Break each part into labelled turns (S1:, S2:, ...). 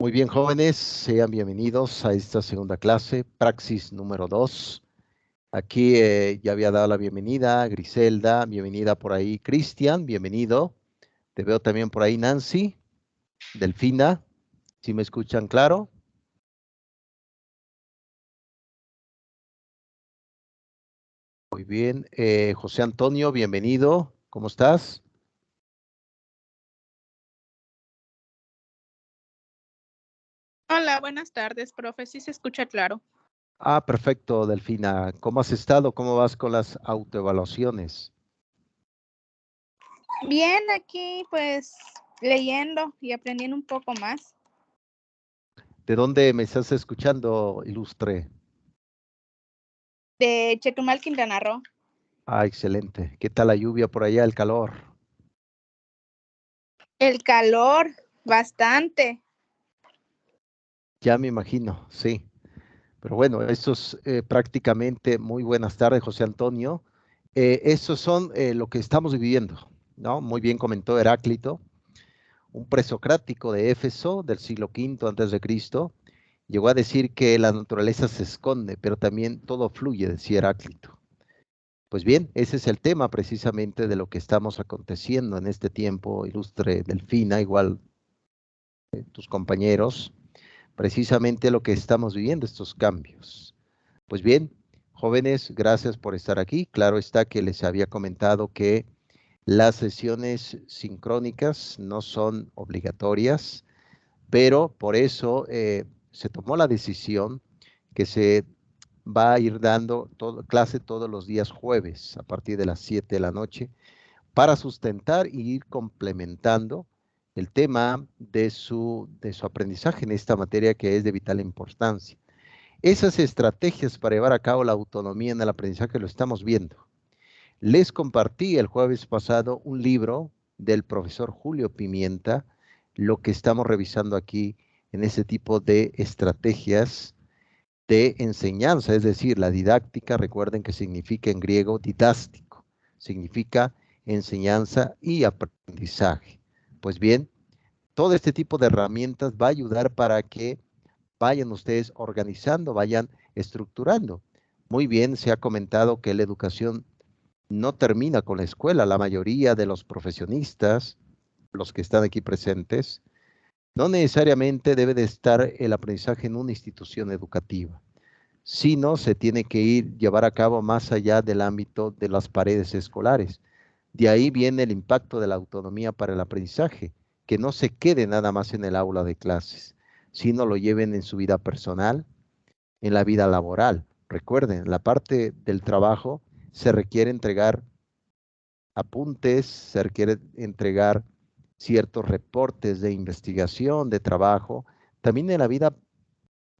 S1: Muy bien, jóvenes, sean bienvenidos a esta segunda clase, Praxis número 2. Aquí ya había dado la bienvenida a Griselda, bienvenida por ahí Cristian, bienvenido. Te veo también por ahí Nancy, Delfina, ¿sí me escuchan claro? Muy bien, José Antonio, bienvenido, ¿cómo estás?
S2: Hola, buenas tardes, profe. Sí se escucha claro.
S1: Ah, perfecto, Delfina, ¿cómo has estado? ¿Cómo vas con las autoevaluaciones?
S2: Bien, aquí pues leyendo y aprendiendo un poco más.
S1: ¿De dónde me estás escuchando, Ilustre?
S2: De Chetumal, Quintana Roo.
S1: Ah, excelente. ¿Qué tal la lluvia por allá, el calor?
S2: El calor, bastante.
S1: Ya me imagino, sí. Pero bueno, eso es prácticamente muy buenas tardes, José Antonio. Esos son lo que estamos viviendo, ¿no? Muy bien comentó Heráclito, un presocrático de Éfeso del siglo V antes de Cristo. Llegó a decir que la naturaleza se esconde, pero también todo fluye, decía Heráclito. Pues bien, ese es el tema precisamente de lo que estamos aconteciendo en este tiempo, ilustre Delfina, igual tus compañeros, precisamente lo que estamos viviendo, estos cambios. Pues bien, jóvenes, gracias por estar aquí. Claro está que les había comentado que las sesiones sincrónicas no son obligatorias, pero por eso se tomó la decisión que se va a ir dando clase todos los días jueves a partir de las 7 de la noche para sustentar y ir complementando el tema de su aprendizaje en esta materia que es de vital importancia. Esas estrategias para llevar a cabo la autonomía en el aprendizaje lo estamos viendo. Les compartí el jueves pasado un libro del profesor Julio Pimienta, lo que estamos revisando aquí en ese tipo de estrategias de enseñanza, es decir, la didáctica, recuerden que significa en griego didástico, significa enseñanza y aprendizaje. Pues bien, todo este tipo de herramientas va a ayudar para que vayan ustedes organizando, vayan estructurando. Muy bien, se ha comentado que la educación no termina con la escuela. La mayoría de los profesionistas, los que están aquí presentes, no necesariamente debe de estar el aprendizaje en una institución educativa, sino se tiene que llevar a cabo más allá del ámbito de las paredes escolares. De ahí viene el impacto de la autonomía para el aprendizaje, que no se quede nada más en el aula de clases, sino lo lleven en su vida personal, en la vida laboral. Recuerden, la parte del trabajo se requiere entregar apuntes, se requiere entregar ciertos reportes de investigación, de trabajo. También en la vida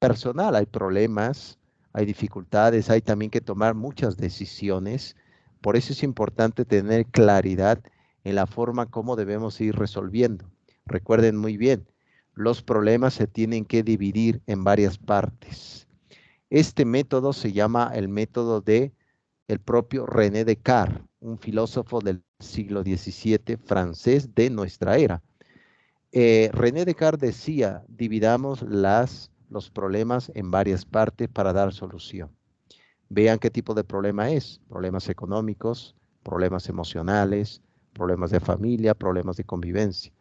S1: personal hay problemas, hay dificultades, hay también que tomar muchas decisiones. Por eso es importante tener claridad en la forma como debemos ir resolviendo. Recuerden muy bien, los problemas se tienen que dividir en varias partes. Este método se llama el método de el propio René Descartes, un filósofo del siglo XVII francés de nuestra era. René Descartes decía, dividamos los problemas en varias partes para dar solución. Vean qué tipo de problema es. Problemas económicos, problemas emocionales, problemas de familia, problemas de convivencia.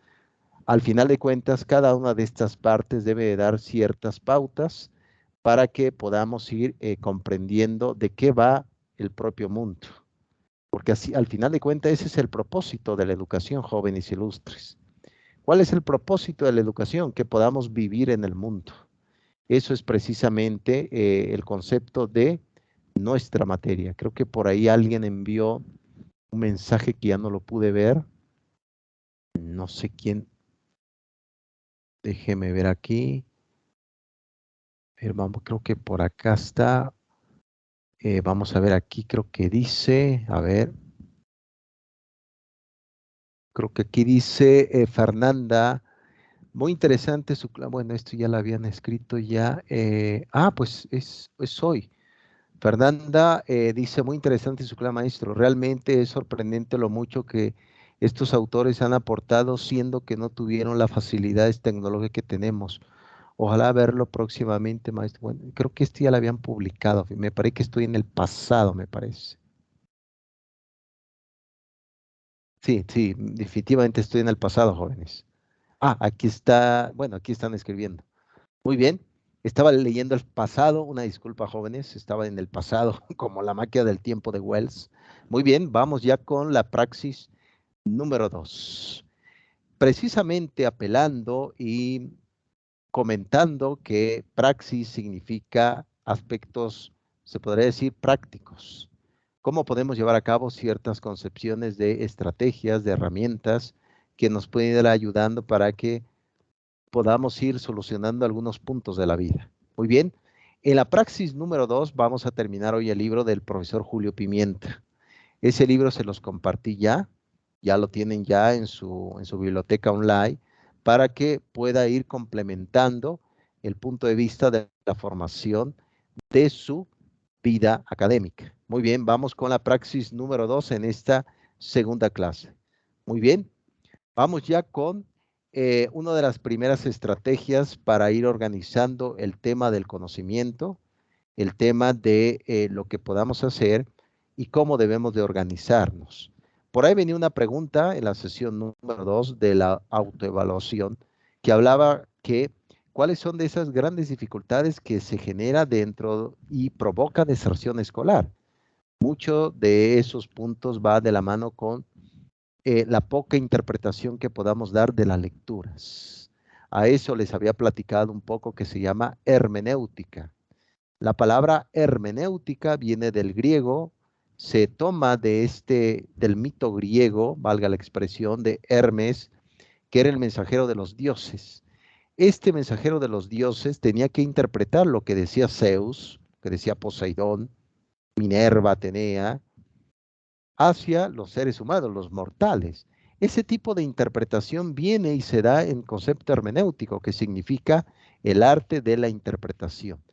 S1: Al final de cuentas, cada una de estas partes debe de dar ciertas pautas para que podamos ir comprendiendo de qué va el propio mundo. Porque así, al final de cuentas, ese es el propósito de la educación, jóvenes ilustres. ¿Cuál es el propósito de la educación? Que podamos vivir en el mundo. Eso es precisamente el concepto de nuestra materia. Creo que por ahí alguien envió un mensaje que ya no lo pude ver. No sé quién. Déjeme ver aquí. Vamos, creo que por acá está. Vamos a ver aquí, creo que dice, a ver, creo que aquí dice Fernanda, muy interesante su, bueno, esto ya lo habían escrito ya, pues es hoy. Fernanda dice, muy interesante su clase, maestro, realmente es sorprendente lo mucho que estos autores han aportado, siendo que no tuvieron las facilidades tecnológicas que tenemos. Ojalá verlo próximamente, maestro. Bueno, creo que este ya lo habían publicado. Me parece que estoy en el pasado, me parece. Sí, sí, definitivamente estoy en el pasado, jóvenes. Ah, aquí está, bueno, aquí están escribiendo. Muy bien. Estaba leyendo el pasado, una disculpa, jóvenes, estaba en el pasado, como la máquina del tiempo de Wells. Muy bien, vamos ya con la praxis número 2. Precisamente apelando y comentando que praxis significa aspectos, se podría decir, prácticos. ¿Cómo podemos llevar a cabo ciertas concepciones de estrategias, de herramientas que nos pueden ir ayudando para que podamos ir solucionando algunos puntos de la vida? Muy bien, en la praxis número 2 vamos a terminar hoy el libro del profesor Julio Pimienta. Ese libro se los compartí ya lo tienen ya en su biblioteca online para que pueda ir complementando el punto de vista de la formación de su vida académica. Muy bien, vamos con la praxis número 2 en esta segunda clase. Muy bien, vamos ya con una de las primeras estrategias para ir organizando el tema del conocimiento, el tema de lo que podamos hacer y cómo debemos de organizarnos. Por ahí venía una pregunta en la sesión número 2 de la autoevaluación que hablaba que cuáles son de esas grandes dificultades que se genera dentro y provoca deserción escolar. Mucho de esos puntos va de la mano con la poca interpretación que podamos dar de las lecturas. A eso les había platicado un poco que se llama hermenéutica. La palabra hermenéutica viene del griego, se toma del mito griego, valga la expresión, de Hermes, que era el mensajero de los dioses. Este mensajero de los dioses tenía que interpretar lo que decía Zeus, que decía Poseidón, Minerva, Atenea, hacia los seres humanos, los mortales. Ese tipo de interpretación viene y se da en concepto hermenéutico, que significa el arte de la interpretación.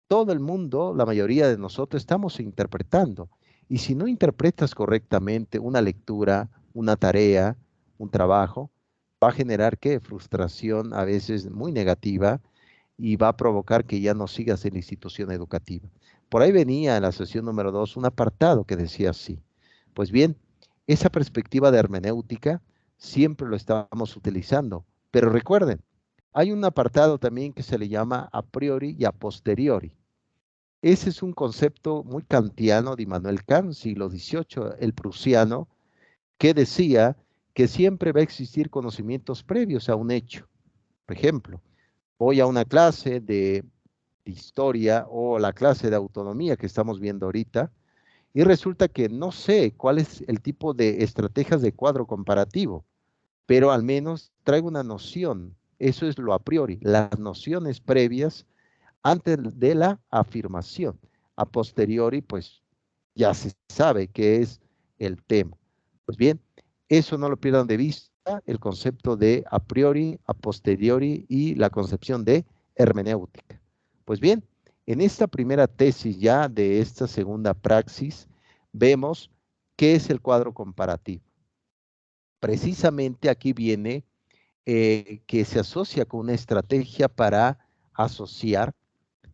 S1: Todo el mundo, la mayoría de nosotros, estamos interpretando. Y si no interpretas correctamente una lectura, una tarea, un trabajo, va a generar ¿qué? Frustración a veces muy negativa y va a provocar que ya no sigas en la institución educativa. Por ahí venía en la sesión número 2 un apartado que decía así. Pues bien, esa perspectiva de hermenéutica siempre lo estamos utilizando. Pero recuerden, hay un apartado también que se le llama a priori y a posteriori. Ese es un concepto muy kantiano de Immanuel Kant, siglo XVIII, el prusiano, que decía que siempre va a existir conocimientos previos a un hecho. Por ejemplo, voy a una clase de historia o la clase de autonomía que estamos viendo ahorita y resulta que no sé cuál es el tipo de estrategias de cuadro comparativo, pero al menos traigo una noción. Eso es lo a priori, las nociones previas antes de la afirmación. A posteriori, pues ya se sabe qué es el tema. Pues bien, eso no lo pierdan de vista, el concepto de a priori, a posteriori y la concepción de hermenéutica. Pues bien, en esta primera tesis ya de esta segunda praxis, vemos qué es el cuadro comparativo. Precisamente aquí viene que se asocia con una estrategia para asociar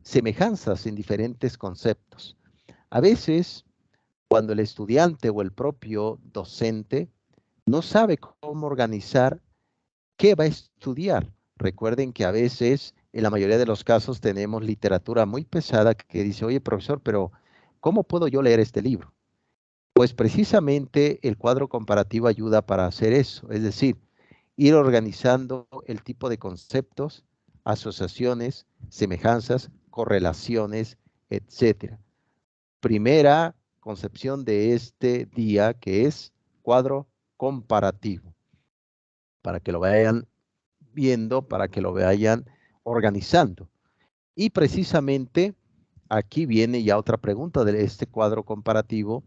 S1: semejanzas en diferentes conceptos. A veces, cuando el estudiante o el propio docente no sabe cómo organizar qué va a estudiar. Recuerden que a veces, en la mayoría de los casos, tenemos literatura muy pesada que dice, oye, profesor, pero ¿cómo puedo yo leer este libro? Pues precisamente el cuadro comparativo ayuda para hacer eso, es decir, ir organizando el tipo de conceptos, asociaciones, semejanzas, correlaciones, etcétera. Primera concepción de este día que es cuadro comparativo, para que lo vayan viendo, para que lo vayan organizando. Y precisamente aquí viene ya otra pregunta de este cuadro comparativo.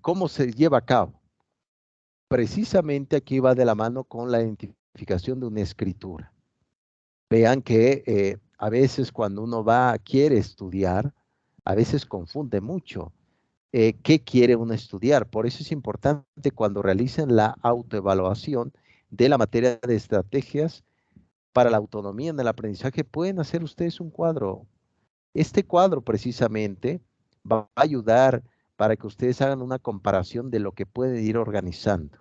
S1: ¿Cómo se lleva a cabo? Precisamente aquí va de la mano con la identificación de una escritura. Vean que a veces cuando uno quiere estudiar, a veces confunde mucho qué quiere uno estudiar. Por eso es importante cuando realicen la autoevaluación de la materia de estrategias, para la autonomía en el aprendizaje, pueden hacer ustedes un cuadro. Este cuadro precisamente va a ayudar para que ustedes hagan una comparación de lo que pueden ir organizando.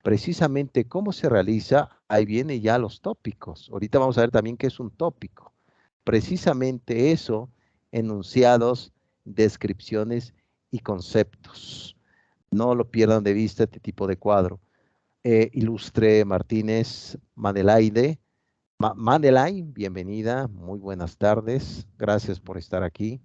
S1: Precisamente cómo se realiza, ahí vienen ya los tópicos. Ahorita vamos a ver también qué es un tópico. Precisamente eso, enunciados, descripciones y conceptos. No lo pierdan de vista este tipo de cuadro. Ilustre Martínez Madelaide. Madeleine, bienvenida, muy buenas tardes. Gracias por estar aquí.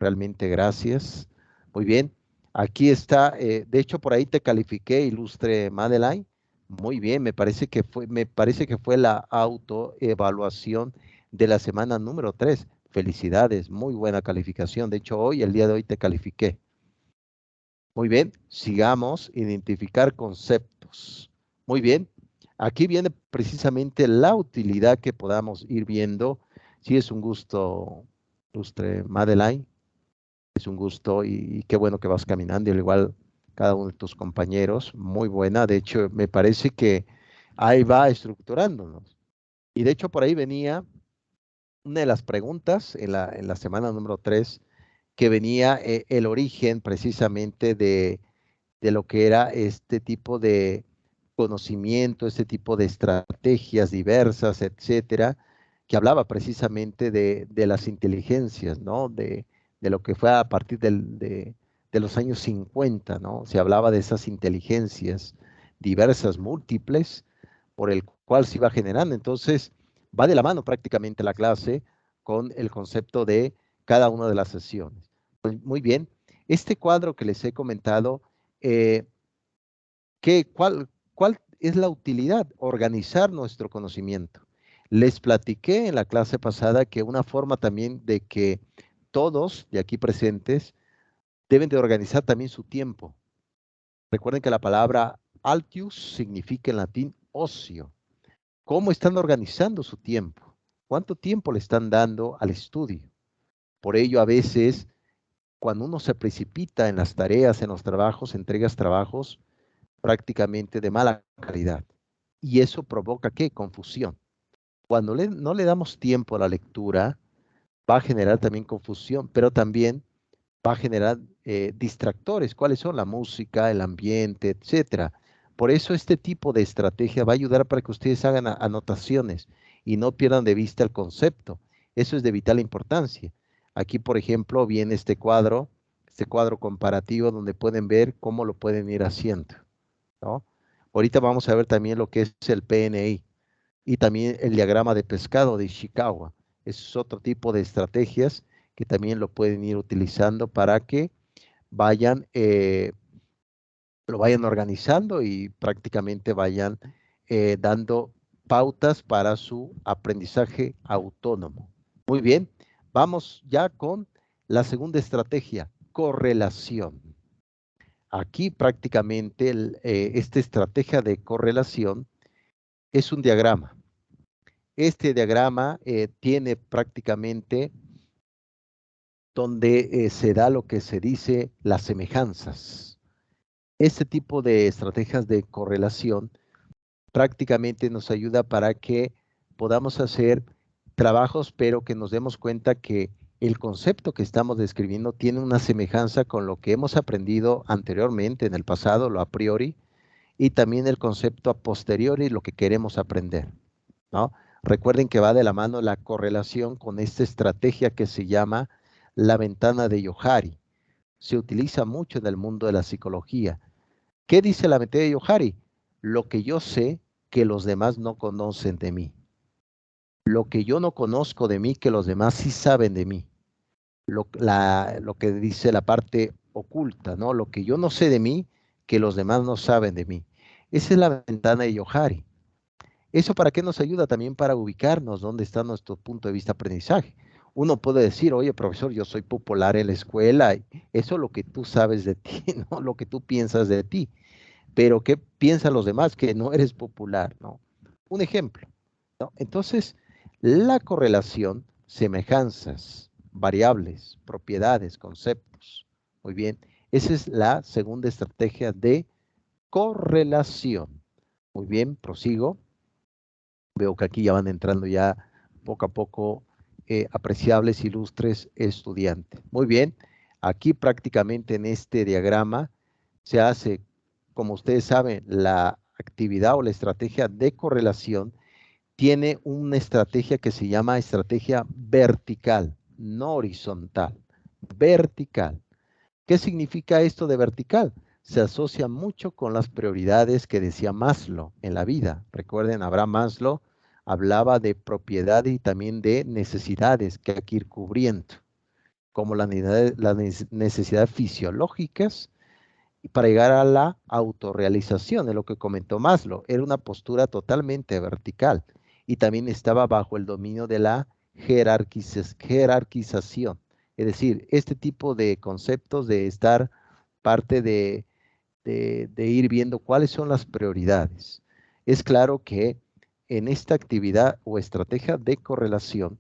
S1: Realmente gracias. Muy bien. Aquí está, de hecho por ahí te califiqué, ilustre Madeleine. Muy bien, me parece que fue la autoevaluación de la semana número 3. Felicidades, muy buena calificación. De hecho, el día de hoy te califiqué. Muy bien, sigamos, identificar conceptos. Muy bien, aquí viene precisamente la utilidad que podamos ir viendo. Sí, es un gusto, ilustre Madeleine. Es un gusto y qué bueno que vas caminando, y al igual cada uno de tus compañeros, muy buena. De hecho, me parece que ahí va estructurándonos. Y de hecho, por ahí venía una de las preguntas en la semana número 3, que venía el origen precisamente de lo que era este tipo de conocimiento, este tipo de estrategias diversas, etcétera, que hablaba precisamente de las inteligencias, ¿no? De lo que fue a partir de los años 50, ¿no? Se hablaba de esas inteligencias diversas, múltiples, por el cual se iba generando. Entonces, va de la mano prácticamente la clase con el concepto de cada una de las sesiones. Pues, muy bien, este cuadro que les he comentado, eh, ¿cuál es la utilidad? Organizar nuestro conocimiento. Les platiqué en la clase pasada que una forma también de que todos de aquí presentes deben de organizar también su tiempo. Recuerden que la palabra altius significa en latín ocio. ¿Cómo están organizando su tiempo? ¿Cuánto tiempo le están dando al estudio? Por ello, a veces, cuando uno se precipita en las tareas, en los trabajos, entregas trabajos prácticamente de mala calidad. Y eso provoca, ¿qué? Confusión. Cuando no le damos tiempo a la lectura, va a generar también confusión, pero también va a generar distractores. ¿Cuáles son? La música, el ambiente, etcétera. Por eso este tipo de estrategia va a ayudar para que ustedes hagan anotaciones y no pierdan de vista el concepto. Eso es de vital importancia. Aquí, por ejemplo, viene este cuadro comparativo donde pueden ver cómo lo pueden ir haciendo, ¿no? Ahorita vamos a ver también lo que es el PNI y también el diagrama de pescado de Ishikawa. Es otro tipo de estrategias que también lo pueden ir utilizando para que vayan, lo vayan organizando y prácticamente vayan dando pautas para su aprendizaje autónomo. Muy bien, vamos ya con la segunda estrategia, correlación. Aquí prácticamente esta estrategia de correlación es un diagrama. Este diagrama tiene prácticamente donde se da lo que se dice las semejanzas. Este tipo de estrategias de correlación prácticamente nos ayuda para que podamos hacer trabajos, pero que nos demos cuenta que el concepto que estamos describiendo tiene una semejanza con lo que hemos aprendido anteriormente en el pasado, lo a priori, y también el concepto a posteriori, lo que queremos aprender, ¿no? Recuerden que va de la mano la correlación con esta estrategia que se llama la ventana de Johari. Se utiliza mucho en el mundo de la psicología. ¿Qué dice la ventana de Johari? Lo que yo sé que los demás no conocen de mí. Lo que yo no conozco de mí que los demás sí saben de mí. Lo que dice la parte oculta, ¿no? Lo que yo no sé de mí que los demás no saben de mí. Esa es la ventana de Johari. ¿Eso para qué nos ayuda? También para ubicarnos dónde está nuestro punto de vista de aprendizaje. Uno puede decir, oye, profesor, yo soy popular en la escuela. Eso es lo que tú sabes de ti, ¿no? Lo que tú piensas de ti. Pero ¿qué piensan los demás? Que no eres popular, ¿no? Un ejemplo, ¿no? Entonces, la correlación, semejanzas, variables, propiedades, conceptos. Muy bien, esa es la segunda estrategia de correlación. Muy bien, prosigo. Veo que aquí ya van entrando ya poco a poco apreciables, ilustres estudiantes. Muy bien, aquí prácticamente en este diagrama se hace, como ustedes saben, la actividad o la estrategia de correlación tiene una estrategia que se llama estrategia vertical, no horizontal, vertical. ¿Qué significa esto de vertical? Se asocia mucho con las prioridades que decía Maslow en la vida. Recuerden, Abraham Maslow hablaba de propiedad y también de necesidades que hay que ir cubriendo, como las necesidades fisiológicas para llegar a la autorrealización, de lo que comentó Maslow. Era una postura totalmente vertical y también estaba bajo el dominio de la jerarquización. Es decir, este tipo de conceptos de estar parte de ir viendo cuáles son las prioridades. Es claro que en esta actividad o estrategia de correlación,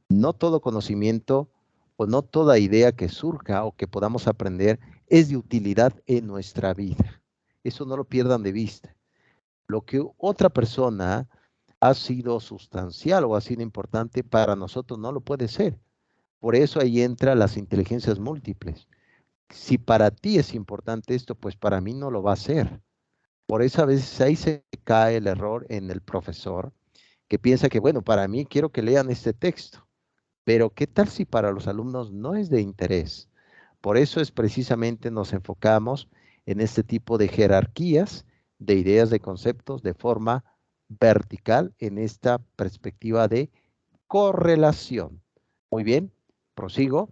S1: no todo conocimiento o no toda idea que surja o que podamos aprender es de utilidad en nuestra vida. Eso no lo pierdan de vista. Lo que otra persona ha sido sustancial o ha sido importante para nosotros no lo puede ser. Por eso ahí entran las inteligencias múltiples. Si para ti es importante esto, pues para mí no lo va a ser. Por eso a veces ahí se cae el error en el profesor, que piensa que, bueno, para mí quiero que lean este texto, pero ¿qué tal si para los alumnos no es de interés? Por eso es precisamente nos enfocamos en este tipo de jerarquías de ideas, de conceptos, de forma vertical en esta perspectiva de correlación. Muy bien, prosigo.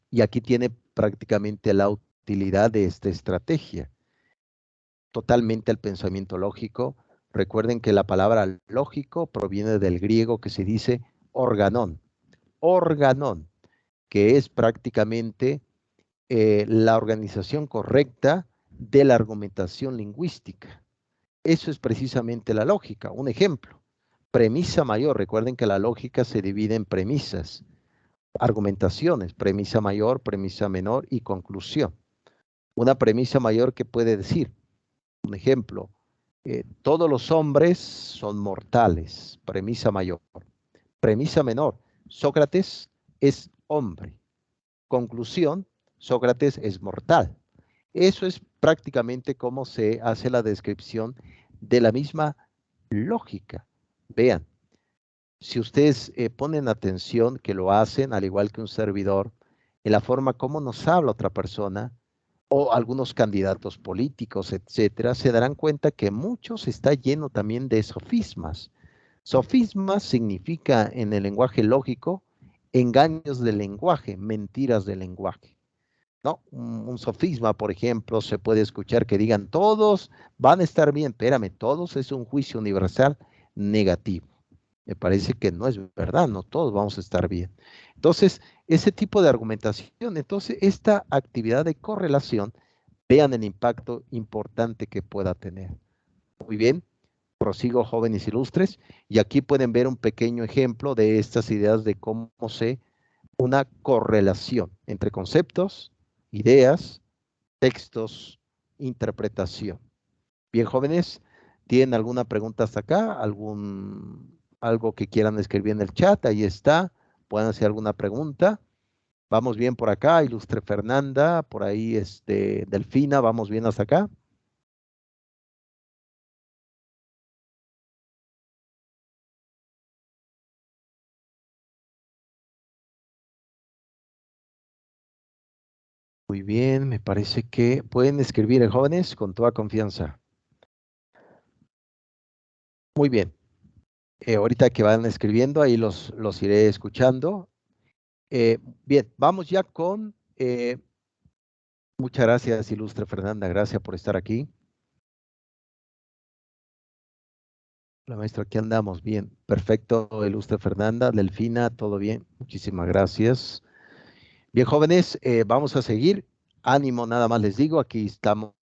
S1: Y aquí tiene prácticamente la utilidad de esta estrategia. Totalmente el pensamiento lógico. Recuerden que la palabra lógico proviene del griego que se dice organón. Organón, que es prácticamente la organización correcta de la argumentación lingüística. Eso es precisamente la lógica. Un ejemplo, premisa mayor. Recuerden que la lógica se divide en premisas, argumentaciones, premisa mayor, premisa menor y conclusión. Una premisa mayor que puede decir, un ejemplo, todos los hombres son mortales, premisa mayor. Premisa menor, Sócrates es hombre. Conclusión, Sócrates es mortal. Eso es prácticamente cómo se hace la descripción de la misma lógica. Vean, si ustedes ponen atención, que lo hacen, al igual que un servidor, en la forma como nos habla otra persona, o algunos candidatos políticos, etcétera, se darán cuenta que muchos está lleno también de sofismas. Sofismas significa en el lenguaje lógico engaños del lenguaje, mentiras del lenguaje. ¿No? Un sofisma, por ejemplo, se puede escuchar que digan todos van a estar bien. Espérame, todos es un juicio universal negativo. Me parece que no es verdad, no todos vamos a estar bien. Entonces, ese tipo de argumentación, entonces esta actividad de correlación, vean el impacto importante que pueda tener. Muy bien, prosigo, jóvenes ilustres, y aquí pueden ver un pequeño ejemplo de estas ideas de cómo se una correlación entre conceptos, ideas, textos, interpretación. Bien, jóvenes, ¿tienen alguna pregunta hasta acá? Algo que quieran escribir en el chat? Ahí está. Pueden hacer alguna pregunta. Vamos bien por acá, ilustre Fernanda, por ahí Delfina, vamos bien hasta acá. Muy bien, me parece que pueden escribir, jóvenes, con toda confianza. Muy bien. Ahorita que van escribiendo, ahí los iré escuchando. Bien, vamos ya con... muchas gracias, ilustre Fernanda, gracias por estar aquí. La maestra, aquí andamos, bien, perfecto, ilustre Fernanda, Delfina, todo bien, muchísimas gracias. Bien, jóvenes, vamos a seguir. Ánimo, nada más les digo, aquí estamos,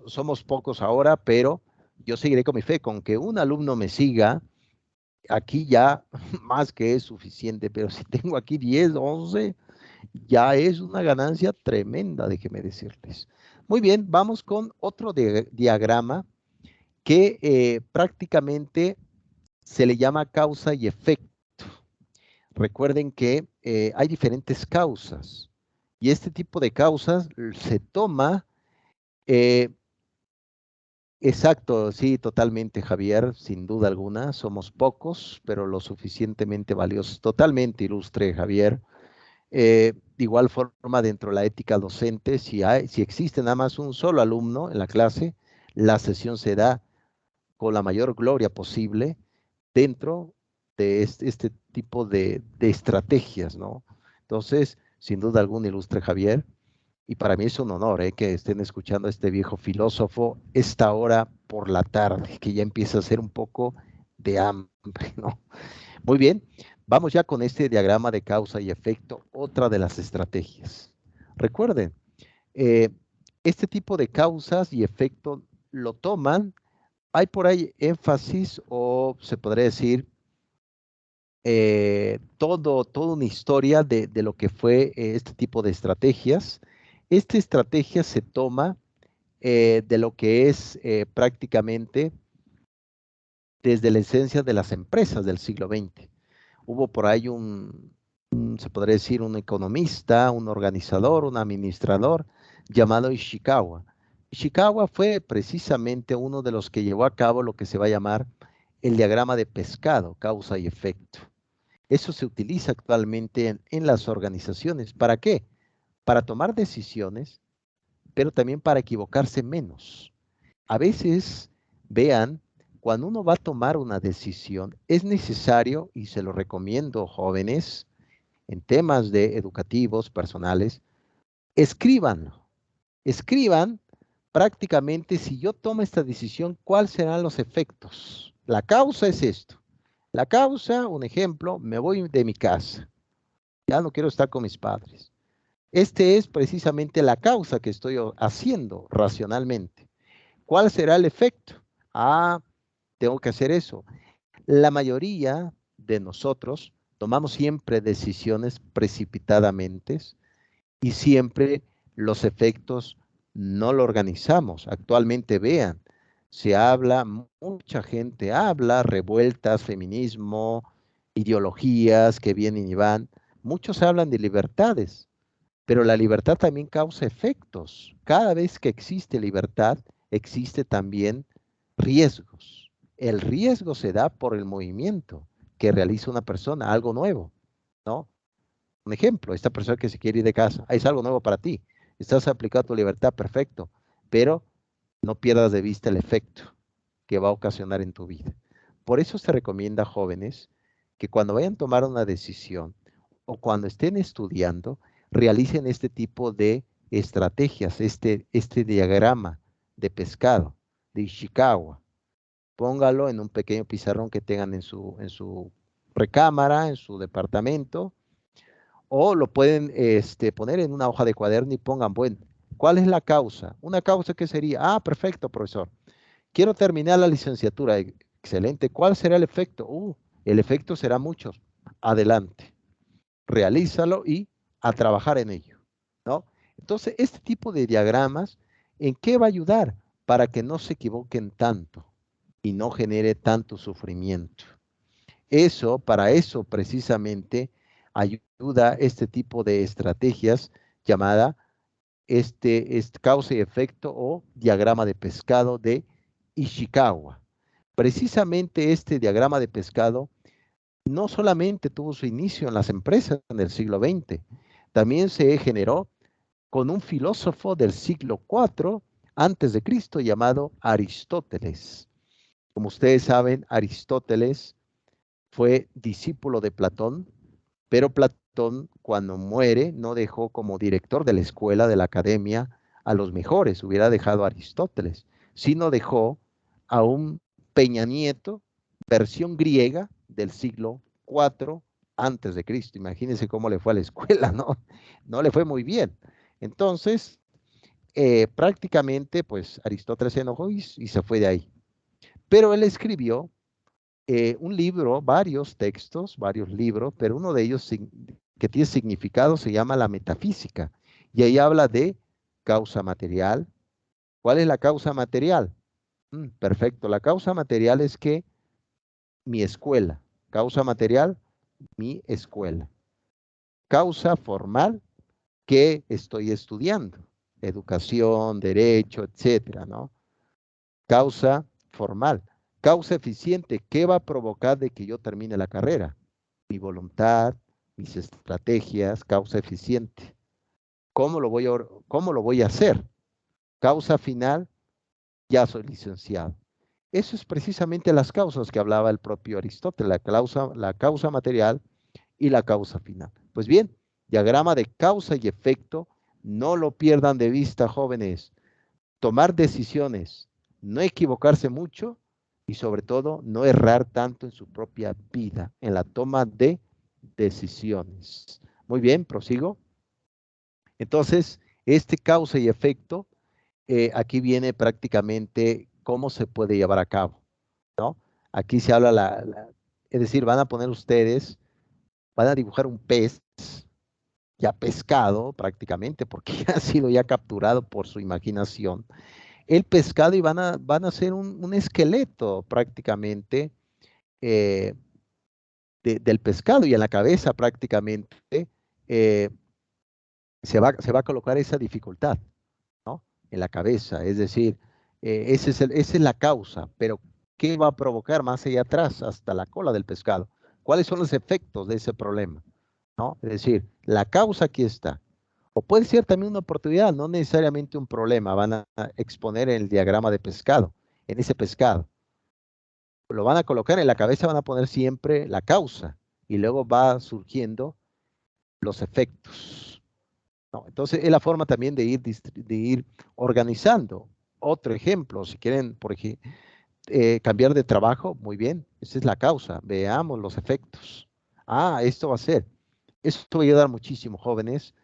S1: somos pocos ahora, pero yo seguiré con mi fe, con que un alumno me siga, aquí ya más que es suficiente, pero si tengo aquí 10, 11, ya es una ganancia tremenda, déjenme decirles. Muy bien, vamos con otro diagrama que prácticamente se le llama causa y efecto. Recuerden que hay diferentes causas y este tipo de causas se toma, eh, exacto, sí, totalmente, Javier, sin duda alguna, somos pocos, pero lo suficientemente valiosos, totalmente ilustre, Javier. De igual forma, dentro de la ética docente, si existe nada más un solo alumno en la clase, la sesión se da con la mayor gloria posible dentro de este tipo de estrategias, ¿no? Entonces, sin duda alguna, ilustre Javier, y para mí es un honor que estén escuchando a este viejo filósofo esta hora por la tarde, que ya empieza a ser un poco de hambre, ¿no? Muy bien, vamos ya con este diagrama de causa y efecto, otra de las estrategias. Recuerden, eh, este tipo de causas y efecto lo toman, hay por ahí énfasis o se podría decir toda una historia de lo que fue este tipo de estrategias. Esta estrategia se toma de lo que es prácticamente desde la esencia de las empresas del siglo XX. Hubo por ahí se podría decir, un economista, un organizador, un administrador llamado Ishikawa. Ishikawa fue precisamente uno de los que llevó a cabo lo que se va a llamar el diagrama de pescado, causa y efecto. Eso se utiliza actualmente en las organizaciones. ¿Para qué? Para tomar decisiones, pero también para equivocarse menos. A veces, vean, cuando uno va a tomar una decisión, es necesario, y se lo recomiendo, jóvenes, en temas de educativos, personales, escríbanlo. Escriban prácticamente si yo tomo esta decisión, ¿cuáles serán los efectos? La causa es esto. La causa, un ejemplo, me voy de mi casa. Ya no quiero estar con mis padres. Este es precisamente la causa que estoy haciendo racionalmente. ¿Cuál será el efecto? Ah, tengo que hacer eso. La mayoría de nosotros tomamos siempre decisiones precipitadamente y siempre los efectos no lo organizamos. Actualmente vean, se habla, mucha gente habla, revueltas, feminismo, ideologías que vienen y van. Muchos hablan de libertades, pero la libertad también causa efectos. Cada vez que existe libertad, existe también riesgos. El riesgo se da por el movimiento que realiza una persona, algo nuevo, ¿no? Un ejemplo, esta persona que se quiere ir de casa, es algo nuevo para ti. Estás aplicando tu libertad, perfecto, pero no pierdas de vista el efecto que va a ocasionar en tu vida. Por eso se recomienda a jóvenes que cuando vayan a tomar una decisión o cuando estén estudiando, realicen este tipo de estrategias, este diagrama de pescado de Ishikawa. Póngalo en un pequeño pizarrón que tengan en su recámara, en su departamento, o lo pueden poner en una hoja de cuaderno y pongan, bueno, ¿cuál es la causa? Una causa que sería, perfecto, profesor. Quiero terminar la licenciatura. Excelente. ¿Cuál será el efecto? El efecto será mucho. Adelante. Realízalo y a trabajar en ello, ¿no? Entonces, este tipo de diagramas, ¿en qué va a ayudar? Para que no se equivoquen tanto y no genere tanto sufrimiento. Para eso precisamente ayuda este tipo de estrategias llamada causa y efecto o diagrama de pescado de Ishikawa. Precisamente este diagrama de pescado no solamente tuvo su inicio en las empresas en el siglo XX, también se generó con un filósofo del siglo IV antes de Cristo llamado Aristóteles. Como ustedes saben, Aristóteles fue discípulo de Platón, pero Platón cuando muere no dejó como director de la escuela, de la academia, a los mejores, hubiera dejado a Aristóteles, sino dejó a un Peña Nieto, versión griega del siglo IV antes de Cristo. Imagínense cómo le fue a la escuela, ¿no? No le fue muy bien. Entonces, prácticamente, pues Aristóteles se enojó y se fue de ahí. Pero él escribió un libro, varios textos, varios libros, pero uno de ellos que tiene significado se llama La Metafísica. Y ahí habla de causa material. ¿Cuál es la causa material? Perfecto, la causa material es que mi escuela. Causa material, mi escuela. Causa formal, ¿qué estoy estudiando? Educación, derecho, etcétera, ¿no? Causa formal. Causa eficiente, ¿qué va a provocar de que yo termine la carrera? Mi voluntad, mis estrategias, causa eficiente. ¿Cómo lo voy a hacer? Causa final, ya soy licenciado. Eso es precisamente las causas que hablaba el propio Aristóteles, la causa material y la causa final. Pues bien, diagrama de causa y efecto, no lo pierdan de vista, jóvenes. Tomar decisiones, no equivocarse mucho y sobre todo no errar tanto en su propia vida, en la toma de decisiones. Muy bien, prosigo. Entonces, este causa y efecto, aquí viene prácticamente cómo se puede llevar a cabo, ¿no? Aquí se habla, es decir, van a poner ustedes, van a dibujar un pez ya pescado prácticamente, porque ya ha sido ya capturado por su imaginación, el pescado y van a hacer un esqueleto prácticamente eh, del pescado y en la cabeza prácticamente eh, se va a colocar esa dificultad, ¿no? En la cabeza, es decir, esa es la causa, pero ¿qué va a provocar más allá atrás, hasta la cola del pescado? ¿Cuáles son los efectos de ese problema? ¿No? Es decir, la causa aquí está. O puede ser también una oportunidad, no necesariamente un problema. Van a exponer el diagrama de pescado, en ese pescado. Lo van a colocar en la cabeza, van a poner siempre la causa y luego va surgiendo los efectos, ¿no? Entonces, es la forma también de ir organizando. Otro ejemplo, si quieren, por ejemplo, cambiar de trabajo, muy bien, esa es la causa. Veamos los efectos. Esto va a ser. Esto va a ayudar muchísimo, jóvenes,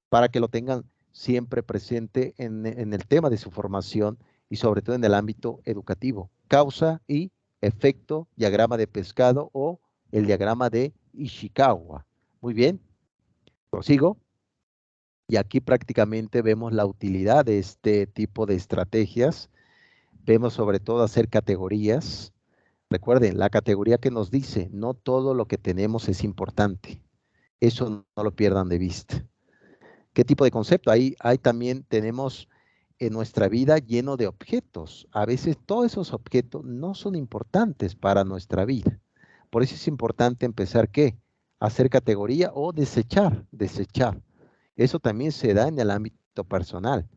S1: para que lo tengan siempre presente en el tema de su formación y sobre todo en el ámbito educativo. Causa y efecto, diagrama de pescado o el diagrama de Ishikawa. Muy bien, prosigo. Y aquí prácticamente vemos la utilidad de este tipo de estrategias. Vemos sobre todo hacer categorías. Recuerden, la categoría que nos dice, no todo lo que tenemos es importante. Eso no lo pierdan de vista. ¿Qué tipo de concepto? Ahí también tenemos en nuestra vida lleno de objetos. A veces todos esos objetos no son importantes para nuestra vida. Por eso es importante empezar, ¿qué? Hacer categoría o desechar. Eso también se da en el ámbito personal,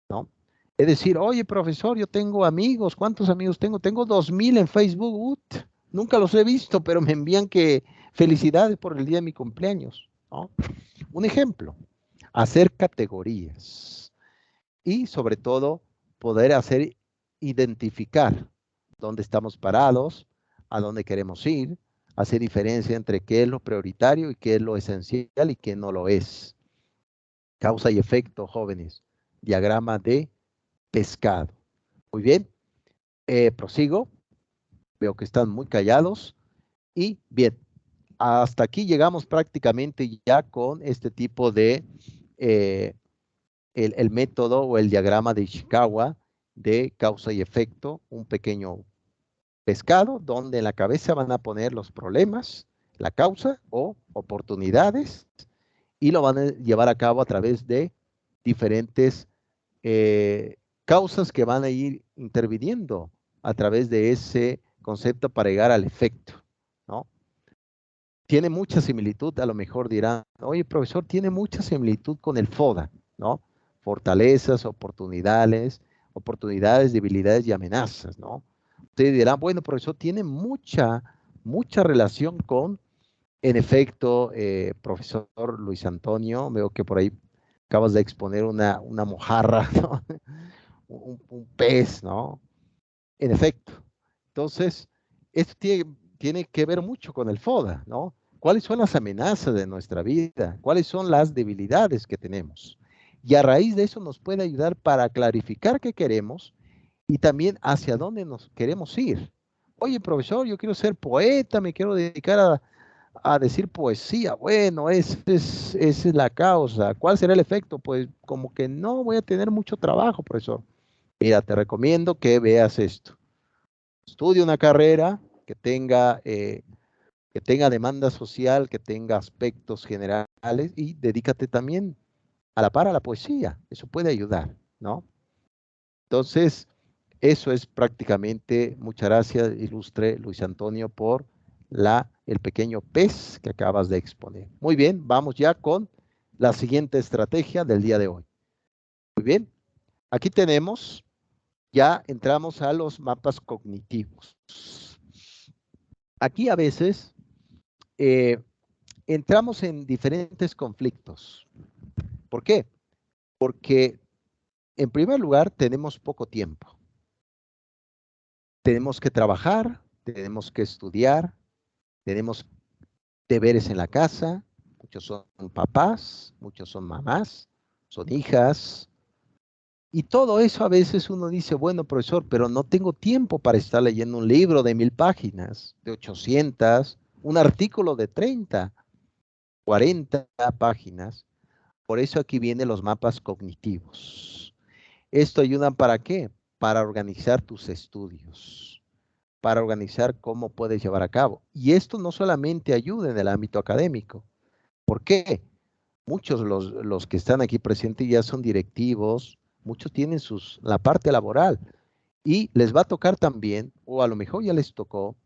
S1: ¿no? Es decir, oye, profesor, yo tengo amigos. ¿Cuántos amigos tengo? Tengo 2000 en Facebook. Nunca los he visto, pero me envían que felicidades por el día de mi cumpleaños, ¿no? Un ejemplo, hacer categorías y sobre todo poder identificar dónde estamos parados, a dónde queremos ir, hacer diferencia entre qué es lo prioritario y qué es lo esencial y qué no lo es. Causa y efecto, jóvenes. Diagrama de pescado. Muy bien, prosigo. Veo que están muy callados. Y bien, hasta aquí llegamos prácticamente ya con este tipo de eh, el método o el diagrama de Ishikawa de causa y efecto, un pequeño pescado donde en la cabeza van a poner los problemas, la causa o oportunidades y lo van a llevar a cabo a través de diferentes causas que van a ir interviniendo a través de ese concepto para llegar al efecto, ¿no? Tiene mucha similitud, a lo mejor dirán, oye, profesor, tiene mucha similitud con el FODA, ¿no? Fortalezas, oportunidades, debilidades y amenazas, ¿no? Ustedes dirán, bueno, profesor, tiene mucha relación con, en efecto, profesor Luis Antonio, veo que por ahí acabas de exponer una mojarra, ¿no? Un pez, ¿no? En efecto. Entonces, esto tiene que ver mucho con el FODA, ¿no? ¿Cuáles son las amenazas de nuestra vida? ¿Cuáles son las debilidades que tenemos? Y a raíz de eso nos puede ayudar para clarificar qué queremos y también hacia dónde nos queremos ir. Oye, profesor, yo quiero ser poeta, me quiero dedicar a decir poesía. Bueno, esa es la causa. ¿Cuál será el efecto? Pues como que no voy a tener mucho trabajo, profesor. Mira, te recomiendo que veas esto. Estudia una carrera, que tenga demanda social, que tenga aspectos generales y dedícate también a la par a la poesía. Eso puede ayudar, ¿no? Entonces, eso es prácticamente, muchas gracias, ilustre Luis Antonio, por el pequeño pez que acabas de exponer. Muy bien, vamos ya con la siguiente estrategia del día de hoy. Muy bien, aquí tenemos, ya entramos a los mapas cognitivos. Aquí a veces entramos en diferentes conflictos. ¿Por qué? Porque en primer lugar tenemos poco tiempo. Tenemos que trabajar, tenemos que estudiar, tenemos deberes en la casa, muchos son papás, muchos son mamás, son hijas, y todo eso a veces uno dice, bueno, profesor, pero no tengo tiempo para estar leyendo un libro de 1000 páginas, de 800, un artículo de 30, 40 páginas. Por eso aquí vienen los mapas cognitivos. ¿Esto ayuda para qué? Para organizar tus estudios, para organizar cómo puedes llevar a cabo. Y esto no solamente ayuda en el ámbito académico. ¿Por qué? Muchos los que están aquí presentes ya son directivos, muchos tienen la parte laboral y les va a tocar también, o a lo mejor ya les tocó,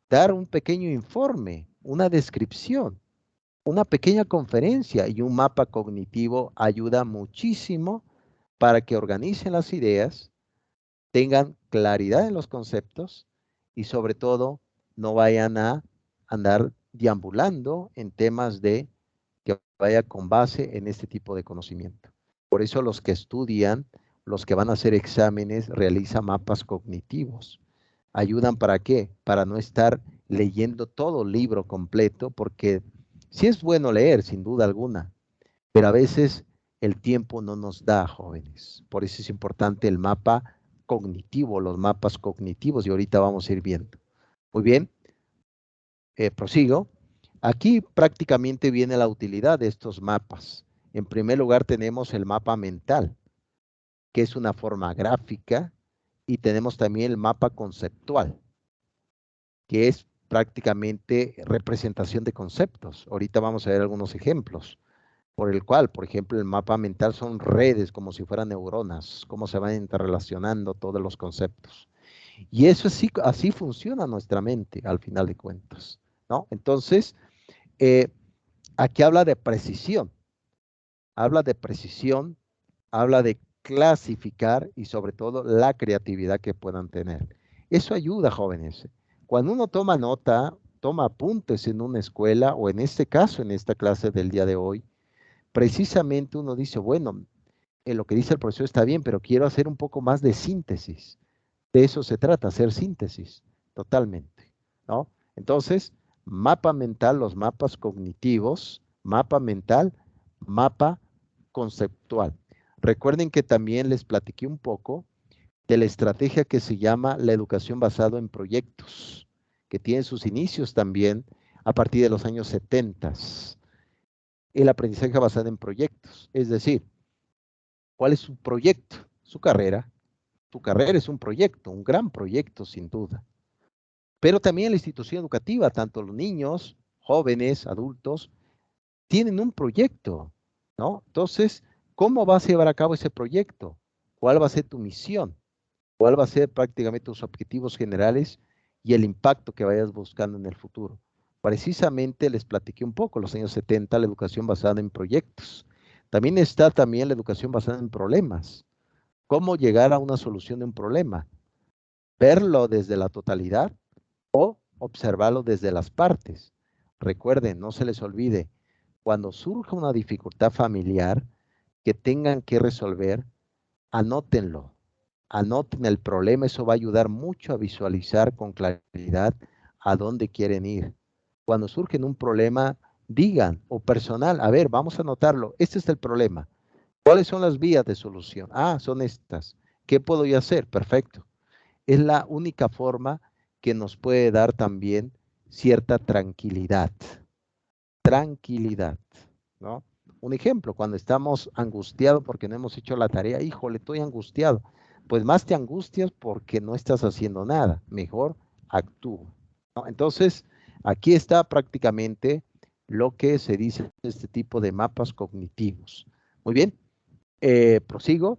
S1: dar un pequeño informe, una descripción, una pequeña conferencia, y un mapa cognitivo ayuda muchísimo para que organicen las ideas, tengan claridad en los conceptos y sobre todo no vayan a andar deambulando en temas de que vaya con base en este tipo de conocimiento. Por eso los que estudian, los que van a hacer exámenes, realizan mapas cognitivos. ¿Ayudan para qué? Para no estar leyendo todo el libro completo, porque sí es bueno leer, sin duda alguna, pero a veces el tiempo no nos da, jóvenes. Por eso es importante el mapa cognitivo, los mapas cognitivos, y ahorita vamos a ir viendo. Muy bien, prosigo. Aquí prácticamente viene la utilidad de estos mapas. En primer lugar tenemos el mapa mental, que es una forma gráfica, y tenemos también el mapa conceptual, que es prácticamente representación de conceptos. Ahorita vamos a ver algunos ejemplos, por el cual, por ejemplo, el mapa mental son redes, como si fueran neuronas, cómo se van interrelacionando todos los conceptos. Y eso así funciona nuestra mente, al final de cuentas, ¿no? Entonces, aquí habla de precisión, habla de clasificar y sobre todo la creatividad que puedan tener. Eso ayuda, jóvenes. Cuando uno toma nota, toma apuntes en una escuela o en este caso, en esta clase del día de hoy, precisamente uno dice, bueno, lo que dice el profesor está bien, pero quiero hacer un poco más de síntesis. De eso se trata, hacer síntesis, totalmente, ¿no? Entonces, mapa mental, los mapas cognitivos, mapa mental, mapa conceptual. Recuerden que también les platiqué un poco de la estrategia que se llama la educación basada en proyectos, que tiene sus inicios también a partir de los años 70. El aprendizaje basado en proyectos, es decir, ¿cuál es su proyecto? Su carrera. Tu carrera es un proyecto, un gran proyecto sin duda. Pero también la institución educativa, tanto los niños, jóvenes, adultos, tienen un proyecto, ¿no? Entonces, ¿cómo vas a llevar a cabo ese proyecto? ¿Cuál va a ser tu misión? ¿Cuál va a ser prácticamente tus objetivos generales y el impacto que vayas buscando en el futuro? Precisamente les platiqué un poco, los años 70, la educación basada en proyectos. También está la educación basada en problemas. ¿Cómo llegar a una solución de un problema? Verlo desde la totalidad o observarlo desde las partes. Recuerden, no se les olvide, cuando surja una dificultad familiar que tengan que resolver, anótenlo, anoten el problema, eso va a ayudar mucho a visualizar con claridad a dónde quieren ir. Cuando surge un problema, digan, o personal, a ver, vamos a anotarlo, este es el problema. ¿Cuáles son las vías de solución? Ah, son estas. ¿Qué puedo yo hacer? Perfecto. Es la única forma que nos puede dar también cierta tranquilidad. Tranquilidad, ¿no? Un ejemplo, cuando estamos angustiados porque no hemos hecho la tarea, híjole, estoy angustiado. Pues más te angustias porque no estás haciendo nada. Mejor actúa, ¿no? Entonces, aquí está prácticamente lo que se dice de este tipo de mapas cognitivos. Muy bien, prosigo.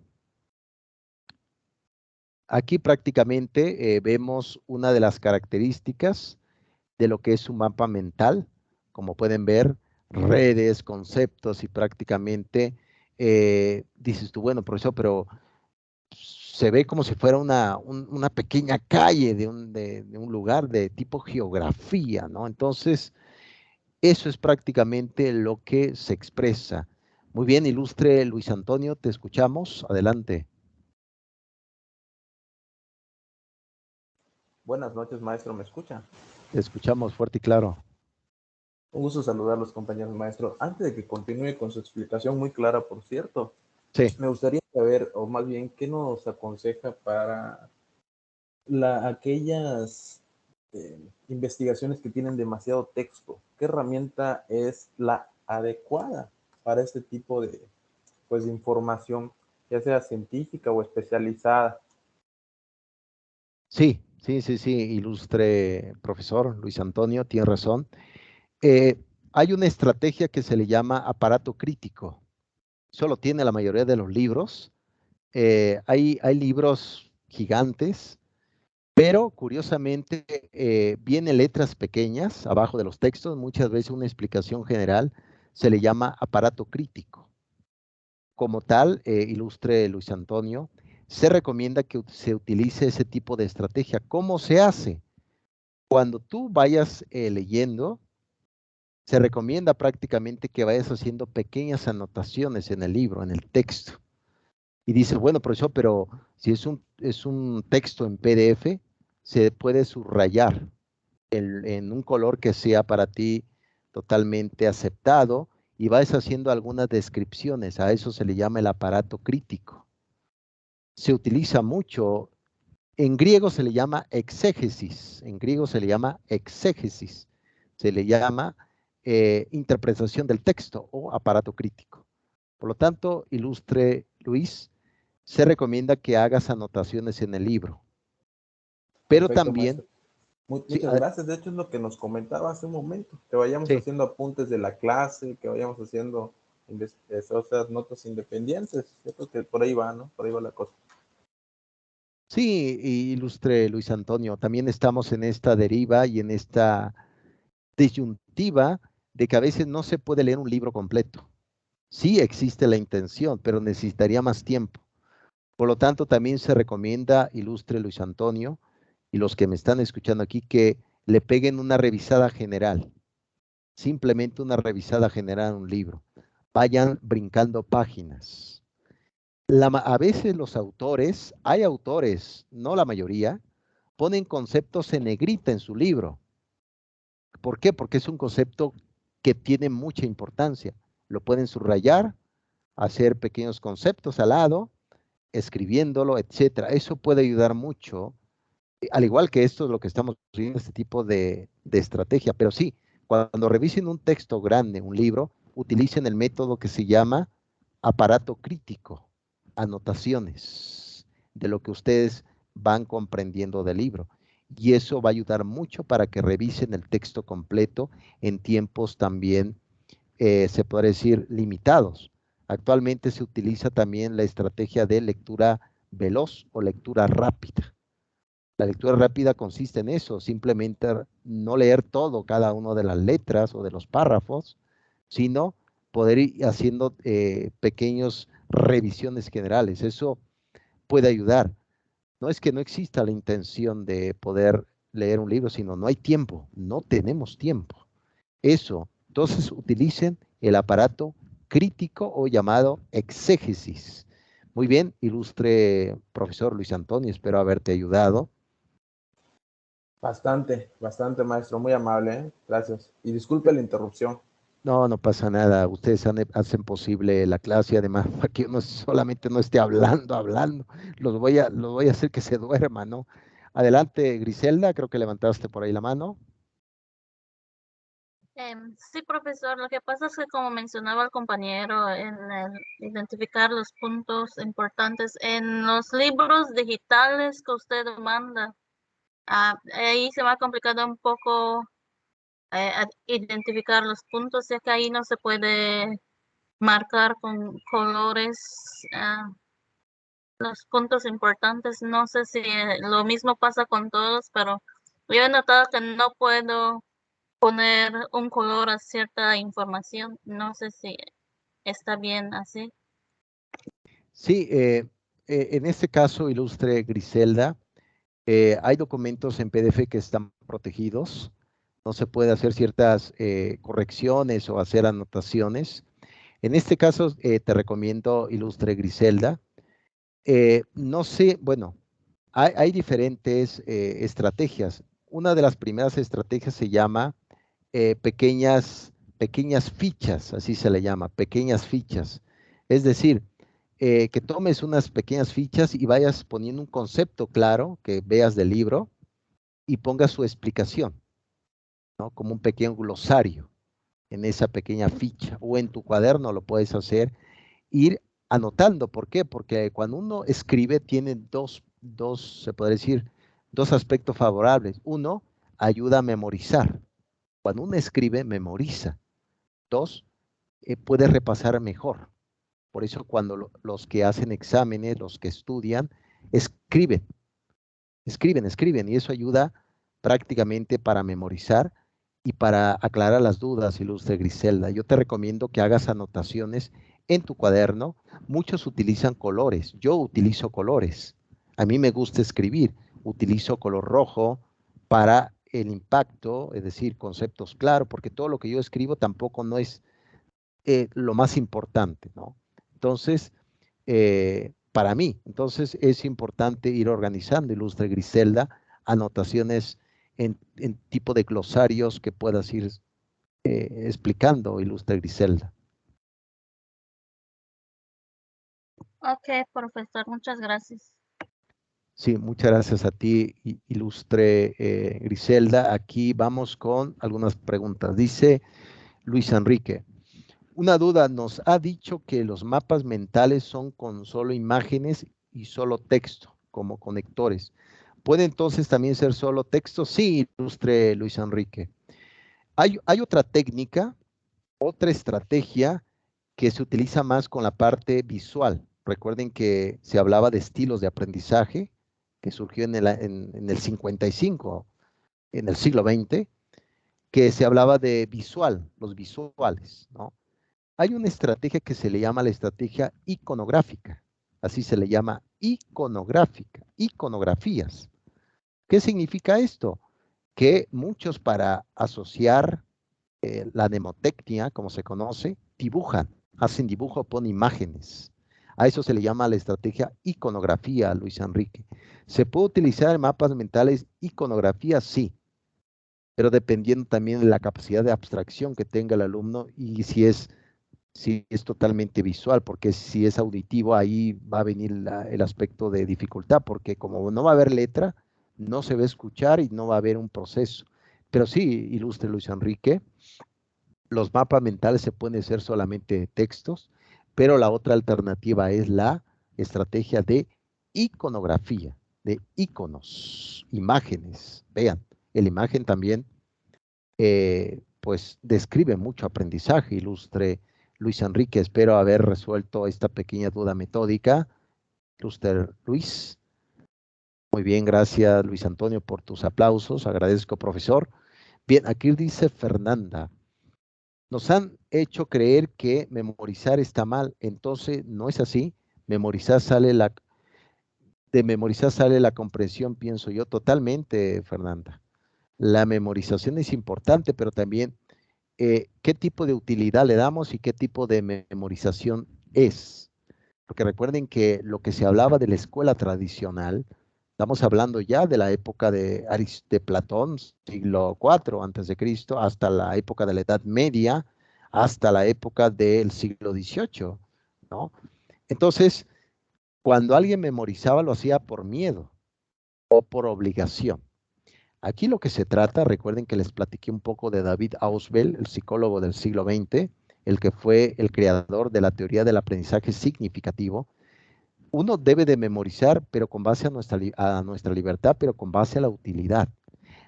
S1: Aquí prácticamente vemos una de las características de lo que es un mapa mental. Como pueden ver, redes, conceptos y prácticamente dices tú, bueno, profesor, pero se ve como si fuera una pequeña calle de un lugar de tipo geografía, ¿no? Entonces, eso es prácticamente lo que se expresa. Muy bien, ilustre Luis Antonio, te escuchamos. Adelante.
S3: Buenas noches, maestro, ¿me escucha?
S1: Te escuchamos fuerte y claro.
S3: Un gusto saludarlos, compañeros maestro. Antes de que continúe con su explicación muy clara, por cierto,
S1: Sí.
S3: me gustaría saber, o más bien, ¿qué nos aconseja para aquellas investigaciones que tienen demasiado texto? ¿Qué herramienta es la adecuada para este tipo de, pues, de información, ya sea científica o especializada?
S1: Sí, ilustre profesor Luis Antonio, tiene razón. Hay una estrategia que se le llama aparato crítico. Eso lo tiene la mayoría de los libros. Hay libros gigantes, pero curiosamente vienen letras pequeñas abajo de los textos. Muchas veces una explicación general se le llama aparato crítico. Como tal, ilustre Luis Antonio, se recomienda que se utilice ese tipo de estrategia. ¿Cómo se hace? Cuando tú vayas leyendo, se recomienda prácticamente que vayas haciendo pequeñas anotaciones en el libro, en el texto. Y dice, bueno, profesor, pero si es un texto en PDF, se puede subrayar en un color que sea para ti totalmente aceptado y vas haciendo algunas descripciones. A eso se le llama el aparato crítico. Se utiliza mucho. En griego se le llama exégesis. En griego se le llama exégesis. Se le llama interpretación del texto o aparato crítico. Por lo tanto, ilustre Luis, se recomienda que hagas anotaciones en el libro. Pero
S3: Perfecto,
S1: también,
S3: maestro.
S1: sí,
S3: Muchas gracias. De hecho, es lo que nos comentaba hace un momento, que vayamos
S1: sí,
S3: haciendo apuntes de la clase, que vayamos haciendo otras notas independientes. Yo creo que por ahí va, ¿no? Por ahí va la cosa.
S1: sí, ilustre Luis Antonio, también estamos en esta deriva y en esta disyuntiva de que a veces no se puede leer un libro completo. Sí existe la intención, pero necesitaría más tiempo. Por lo tanto, también se recomienda, ilustre Luis Antonio, y los que me están escuchando aquí, que le peguen una revisada general, simplemente una revisada general a un libro. Vayan brincando páginas. A veces los autores, hay autores, no la mayoría, ponen conceptos en negrita en su libro. ¿Por qué? Porque es un concepto que tiene mucha importancia. Lo pueden subrayar, hacer pequeños conceptos al lado, escribiéndolo, etcétera. Eso puede ayudar mucho, al igual que esto es lo que estamos viendo, este tipo de estrategia. Pero sí, cuando revisen un texto grande, un libro, utilicen el método que se llama aparato crítico, anotaciones de lo que ustedes van comprendiendo del libro. Y eso va a ayudar mucho para que revisen el texto completo en tiempos también, se podría decir, limitados. Actualmente se utiliza también la estrategia de lectura veloz o lectura rápida. La lectura rápida consiste en eso, simplemente no leer todo, cada una de las letras o de los párrafos, sino poder ir haciendo pequeñas revisiones generales. Eso puede ayudar. No es que no exista la intención de poder leer un libro, sino no hay tiempo, no tenemos tiempo. Eso, entonces utilicen el aparato crítico o llamado exégesis. Muy bien, ilustre profesor Luis Antonio, espero haberte ayudado.
S3: Bastante, bastante, maestro. Muy amable, ¿eh? Gracias. Y disculpe la interrupción.
S1: No, no pasa nada. Ustedes hacen posible la clase y además para que uno solamente no esté hablando. Los voy a hacer que se duerman, ¿no? Adelante, Griselda, creo que levantaste por ahí la mano.
S4: Sí, profesor, lo que pasa es que como mencionaba el compañero en el identificar los puntos importantes en los libros digitales que usted manda, Ahí se me ha complicado un poco identificar los puntos, ya que ahí no se puede marcar con colores los puntos importantes. No sé si lo mismo pasa con todos, pero yo he notado que no puedo poner un color a cierta información. No sé si está bien así.
S1: Sí, en este caso, ilustre Griselda, hay documentos en PDF que están protegidos. No se puede hacer ciertas correcciones o hacer anotaciones. En este caso, te recomiendo, ilustre Griselda. No sé, bueno, hay diferentes estrategias. Una de las primeras estrategias se llama pequeñas fichas, así se le llama, pequeñas fichas. Es decir, que tomes unas pequeñas fichas y vayas poniendo un concepto claro que veas del libro y pongas su explicación, ¿no? Como un pequeño glosario en esa pequeña ficha o en tu cuaderno lo puedes hacer, ir anotando. ¿Por qué? Porque cuando uno escribe tiene se puede decir, dos aspectos favorables. Uno, ayuda a memorizar. Cuando uno escribe, memoriza. Dos, puede repasar mejor. Por eso cuando los que hacen exámenes, los que estudian, escriben, y eso ayuda prácticamente para memorizar y para aclarar las dudas, ilustre Griselda. Yo te recomiendo que hagas anotaciones en tu cuaderno. Muchos utilizan colores. Yo utilizo colores. A mí me gusta escribir. Utilizo color rojo para el impacto, es decir, conceptos claros, porque todo lo que yo escribo tampoco no es lo más importante, ¿no? Entonces, para mí, entonces es importante ir organizando, ilustre Griselda, anotaciones en tipo de glosarios que puedas ir explicando, ilustre Griselda.
S4: Ok, profesor, muchas gracias.
S1: Sí, muchas gracias a ti, ilustre Griselda. Aquí vamos con algunas preguntas. Dice Luis Enrique, una duda, nos ha dicho que los mapas mentales son con solo imágenes y solo texto, como conectores. ¿Puede entonces también ser solo texto? Sí, ilustre Luis Enrique. Hay otra técnica, otra estrategia que se utiliza más con la parte visual. Recuerden que se hablaba de estilos de aprendizaje que surgió en el 55, en el siglo XX, que se hablaba de los visuales, ¿no? Hay una estrategia que se le llama la estrategia iconográfica. Así se le llama iconográfica, iconografías. ¿Qué significa esto? Que muchos para asociar la mnemotecnia, como se conoce, dibujan, hacen dibujo, ponen imágenes. A eso se le llama la estrategia iconografía, Luis Enrique. ¿Se puede utilizar en mapas mentales iconografía? Sí, pero dependiendo también de la capacidad de abstracción que tenga el alumno y si es totalmente visual, porque si es auditivo, ahí va a venir el aspecto de dificultad, porque como no va a haber letra, no se va a escuchar y no va a haber un proceso. Pero sí, ilustre Luis Enrique, los mapas mentales se pueden hacer solamente textos, pero la otra alternativa es la estrategia de iconografía, de iconos, imágenes. Vean, la imagen también pues describe mucho aprendizaje, ilustre Luis Enrique. Espero haber resuelto esta pequeña duda metódica. Ilustre Luis. Muy bien, gracias Luis Antonio por tus aplausos. Agradezco, profesor. Bien, aquí dice Fernanda. Nos han hecho creer que memorizar está mal, entonces no es así. De memorizar sale la comprensión, pienso yo, totalmente, Fernanda. La memorización es importante, pero también qué tipo de utilidad le damos y qué tipo de memorización es. Porque recuerden que lo que se hablaba de la escuela tradicional, estamos hablando ya de la época de Platón, siglo IV antes de Cristo, hasta la época de la Edad Media, hasta la época del siglo XVIII, ¿no? Entonces, cuando alguien memorizaba lo hacía por miedo o por obligación. Aquí lo que se trata, recuerden que les platiqué un poco de David Ausubel, el psicólogo del siglo XX, el que fue el creador de la teoría del aprendizaje significativo. Uno debe de memorizar, pero con base a nuestra libertad, pero con base a la utilidad.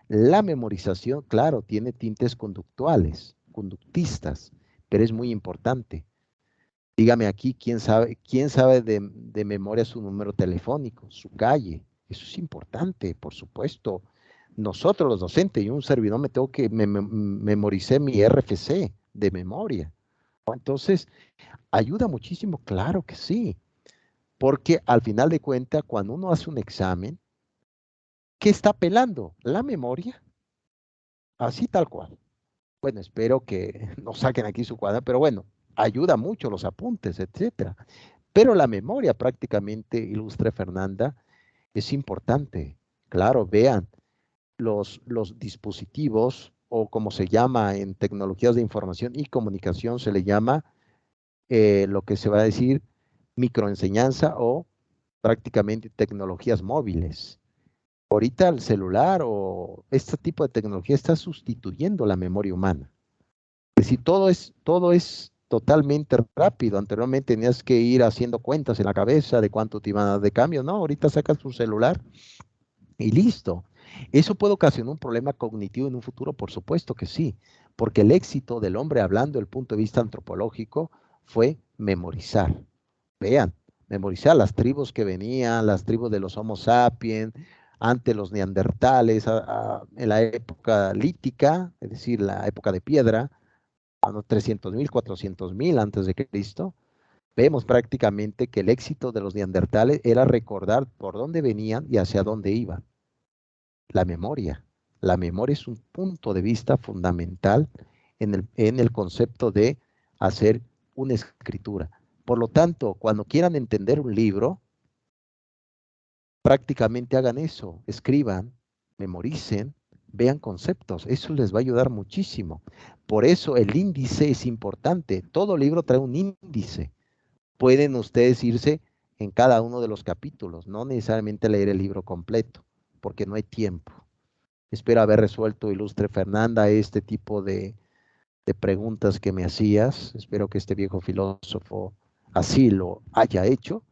S1: La memorización, claro, tiene tintes conductuales, conductistas, pero es muy importante. Dígame aquí, quién sabe de memoria su número telefónico, su calle? Eso es importante, por supuesto. Nosotros los docentes y un servidor me tengo que memoricé mi RFC de memoria. Entonces, ayuda muchísimo, claro que sí, porque al final de cuentas, cuando uno hace un examen, ¿qué está apelando? La memoria, así tal cual. Bueno, espero que no saquen aquí su cuadro, pero bueno, ayuda mucho los apuntes, etcétera. Pero la memoria prácticamente, ilustre Fernanda, es importante. Claro, vean, los dispositivos, o como se llama en tecnologías de información y comunicación, se le llama lo que se va a decir microenseñanza o prácticamente tecnologías móviles. Ahorita el celular o este tipo de tecnología está sustituyendo la memoria humana. Es decir, todo es totalmente rápido. Anteriormente tenías que ir haciendo cuentas en la cabeza de cuánto te iban a dar de cambio. No, ahorita sacas tu celular y listo. ¿Eso puede ocasionar un problema cognitivo en un futuro? Por supuesto que sí, porque el éxito del hombre, hablando del punto de vista antropológico, fue memorizar. Vean, memorizar las tribus que venían, las tribus de los Homo sapiens, ante los neandertales, en la época lítica, es decir, la época de piedra, a unos 300.000, 400.000 antes de Cristo. Vemos prácticamente que el éxito de los neandertales era recordar por dónde venían y hacia dónde iban. La memoria. La memoria es un punto de vista fundamental en el concepto de hacer una escritura. Por lo tanto, cuando quieran entender un libro, prácticamente hagan eso, escriban, memoricen, vean conceptos, eso les va a ayudar muchísimo. Por eso el índice es importante, todo libro trae un índice. Pueden ustedes irse en cada uno de los capítulos, no necesariamente leer el libro completo, porque no hay tiempo. Espero haber resuelto, ilustre Fernanda, este tipo de preguntas que me hacías. Espero que este viejo filósofo así lo haya hecho.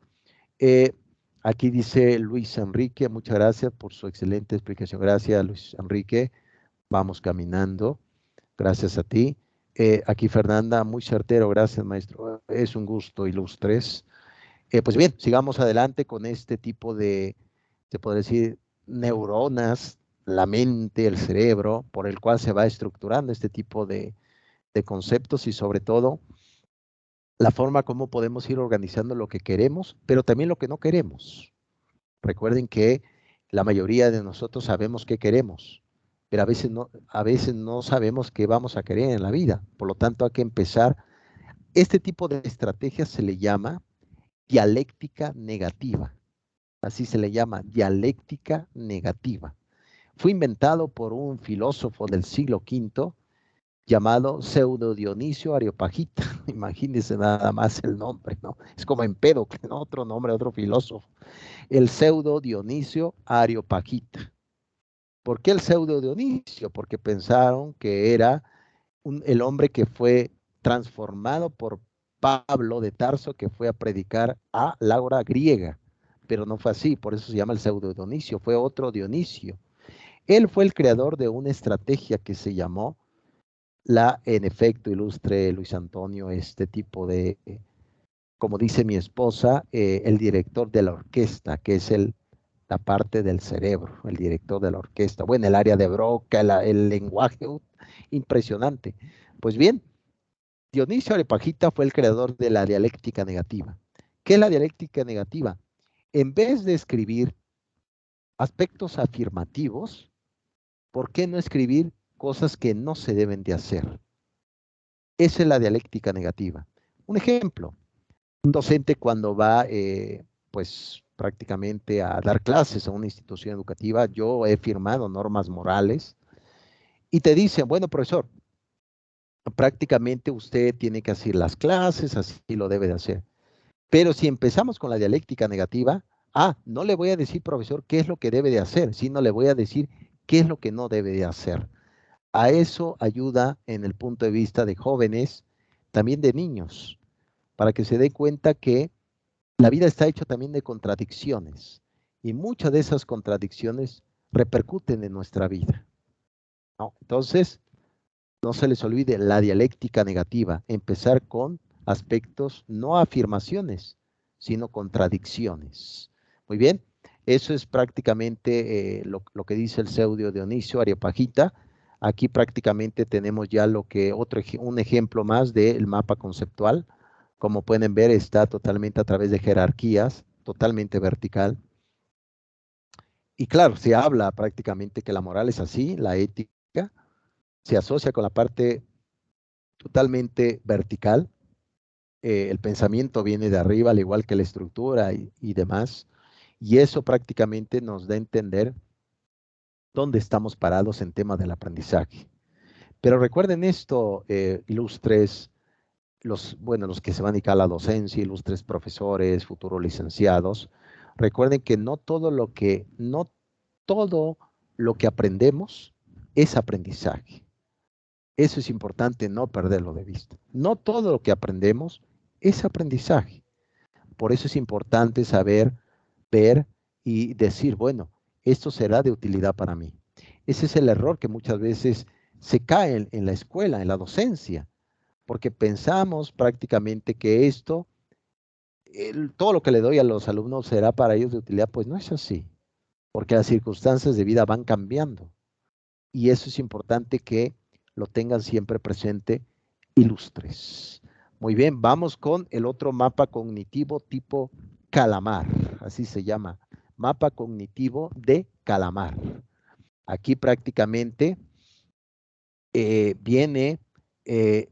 S1: Aquí dice Luis Enrique, muchas gracias por su excelente explicación. Gracias, Luis Enrique. Vamos caminando. Gracias a ti. Aquí Fernanda, muy certero. Gracias, maestro. Es un gusto, ilustres. Pues bien, sigamos adelante con este tipo de, se podría decir, neuronas, la mente, el cerebro, por el cual se va estructurando este tipo de conceptos y sobre todo la forma como podemos ir organizando lo que queremos, pero también lo que no queremos. Recuerden que la mayoría de nosotros sabemos qué queremos, pero a veces no sabemos qué vamos a querer en la vida. Por lo tanto, hay que empezar. Este tipo de estrategia se le llama dialéctica negativa. Así se le llama, dialéctica negativa. Fue inventado por un filósofo del siglo V llamado Pseudo Dionisio Areopagita. Imagínense nada más el nombre, ¿no? Es como Empédocle, ¿no? Otro nombre, otro filósofo. El Pseudo Dionisio Areopagita. ¿Por qué el Pseudo Dionisio? Porque pensaron que era el hombre que fue transformado por Pablo de Tarso, que fue a predicar a la hora griega, pero no fue así, por eso se llama el Pseudo Dionisio, fue otro Dionisio. Él fue el creador de una estrategia que se llamó en efecto, ilustre Luis Antonio, este tipo de, como dice mi esposa, el director de la orquesta, que es la parte del cerebro, el director de la orquesta. Bueno, el área de Broca, el lenguaje, impresionante. Pues bien, Dionisio Areopagita fue el creador de la dialéctica negativa. ¿Qué es la dialéctica negativa? En vez de escribir aspectos afirmativos, ¿por qué no escribir cosas que no se deben de hacer? Esa es la dialéctica negativa. Un ejemplo, un docente cuando va, pues prácticamente a dar clases a una institución educativa, yo he firmado normas morales y te dicen, bueno, profesor, prácticamente usted tiene que hacer las clases, así lo debe de hacer. Pero si empezamos con la dialéctica negativa, no le voy a decir, profesor, qué es lo que debe de hacer, sino le voy a decir qué es lo que no debe de hacer. A eso ayuda en el punto de vista de jóvenes, también de niños, para que se dé cuenta que la vida está hecha también de contradicciones y muchas de esas contradicciones repercuten en nuestra vida, ¿no? Entonces, no se les olvide la dialéctica negativa, empezar con aspectos, no afirmaciones, sino contradicciones. Muy bien, eso es prácticamente lo que dice el Pseudo Dionisio Areopagita. Aquí prácticamente tenemos ya un ejemplo más del mapa conceptual. Como pueden ver, está totalmente a través de jerarquías, totalmente vertical. Y claro, se habla prácticamente que la moral es así, la ética se asocia con la parte totalmente vertical. El pensamiento viene de arriba, al igual que la estructura y demás. Y eso prácticamente nos da a entender dónde estamos parados en tema del aprendizaje. Pero recuerden esto, ilustres, los que se van a dedicar a la docencia, ilustres profesores, futuros licenciados, recuerden que no todo lo que aprendemos es aprendizaje. Eso es importante no perderlo de vista. No todo lo que aprendemos es aprendizaje. Por eso es importante saber, ver y decir, bueno, esto será de utilidad para mí. Ese es el error que muchas veces se cae en la escuela, en la docencia, porque pensamos prácticamente que todo lo que le doy a los alumnos será para ellos de utilidad. Pues no es así, porque las circunstancias de vida van cambiando. Y eso es importante que lo tengan siempre presente, ilustres. Muy bien, vamos con el otro mapa cognitivo tipo calamar, así se llama, mapa cognitivo de calamar. Aquí prácticamente viene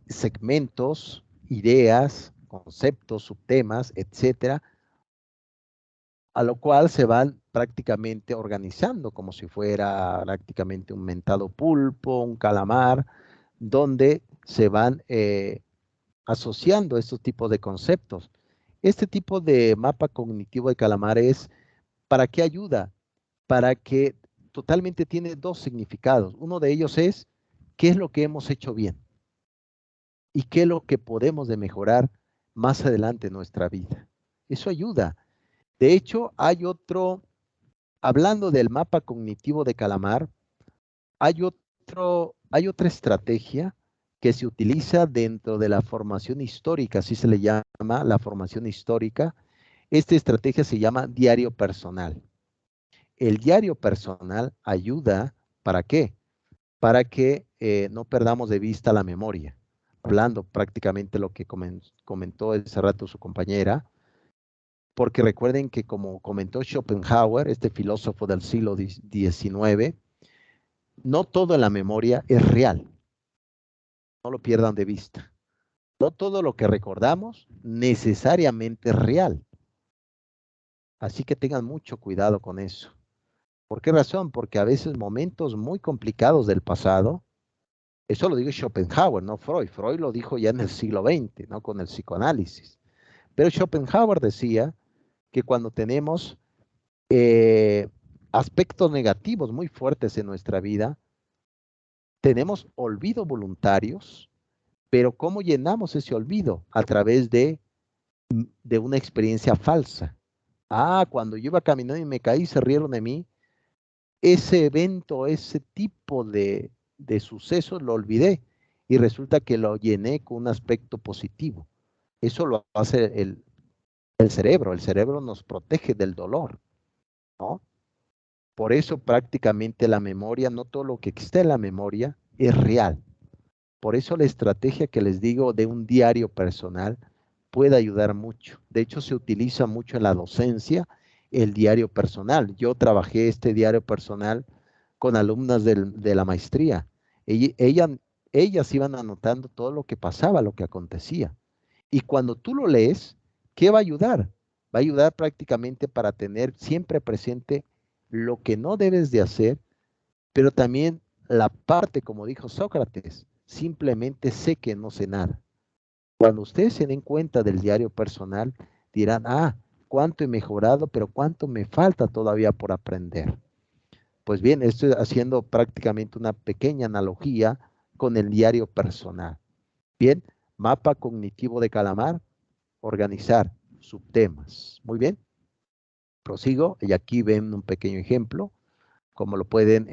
S1: segmentos, ideas, conceptos, subtemas, etcétera, a lo cual se van prácticamente organizando como si fuera prácticamente un mentado pulpo, un calamar, donde se van asociando estos tipos de conceptos. Este tipo de mapa cognitivo de calamar ¿para qué ayuda? Para que totalmente tiene dos significados. Uno de ellos es qué es lo que hemos hecho bien y qué es lo que podemos de mejorar más adelante en nuestra vida. Eso ayuda. De hecho, hablando del mapa cognitivo de calamar, hay otra estrategia que se utiliza dentro de la formación histórica, así se le llama la formación histórica. Esta estrategia se llama diario personal. El diario personal ayuda, ¿para qué? Para que no perdamos de vista la memoria. Hablando prácticamente lo que comentó hace rato su compañera, porque recuerden que como comentó Schopenhauer, este filósofo del siglo XIX, no todo en la memoria es real. No lo pierdan de vista. No todo lo que recordamos necesariamente es real. Así que tengan mucho cuidado con eso. ¿Por qué razón? Porque a veces momentos muy complicados del pasado, eso lo dijo Schopenhauer, no Freud. Freud lo dijo ya en el siglo XX, ¿no? Con el psicoanálisis. Pero Schopenhauer decía que cuando tenemos aspectos negativos muy fuertes en nuestra vida, tenemos olvido voluntarios, pero ¿cómo llenamos ese olvido? A través de una experiencia falsa. Cuando yo iba caminando y me caí, se rieron de mí. Ese evento, ese tipo de sucesos lo olvidé y resulta que lo llené con un aspecto positivo. Eso lo hace el cerebro. El cerebro nos protege del dolor, ¿no? Por eso prácticamente la memoria, no todo lo que está en la memoria es real. Por eso la estrategia que les digo de un diario personal puede ayudar mucho. De hecho, se utiliza mucho en la docencia el diario personal. Yo trabajé este diario personal con alumnas de la maestría. Ellas iban anotando todo lo que pasaba, lo que acontecía. Y cuando tú lo lees, ¿qué va a ayudar? Va a ayudar prácticamente para tener siempre presente lo que no debes de hacer, pero también la parte, como dijo Sócrates, simplemente sé que no sé nada. Cuando ustedes se den cuenta del diario personal, dirán, cuánto he mejorado, pero cuánto me falta todavía por aprender. Pues bien, estoy haciendo prácticamente una pequeña analogía con el diario personal. Bien, mapa cognitivo de calamar, organizar subtemas. Muy bien, prosigo y aquí ven un pequeño ejemplo, como lo pueden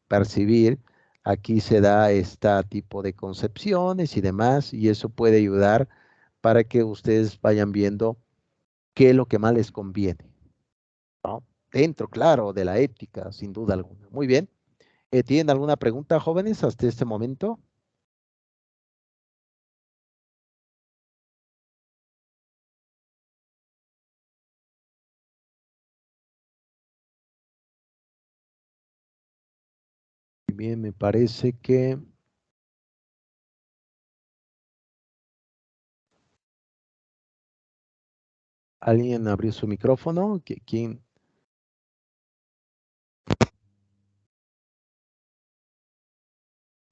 S1: percibir. Aquí se da este tipo de concepciones y demás, y eso puede ayudar para que ustedes vayan viendo qué es lo que más les conviene, ¿no? Dentro, claro, de la ética, sin duda alguna. Muy bien. ¿Tienen alguna pregunta, jóvenes, hasta este momento? Bien, me parece que alguien abrió su micrófono. ¿Quién?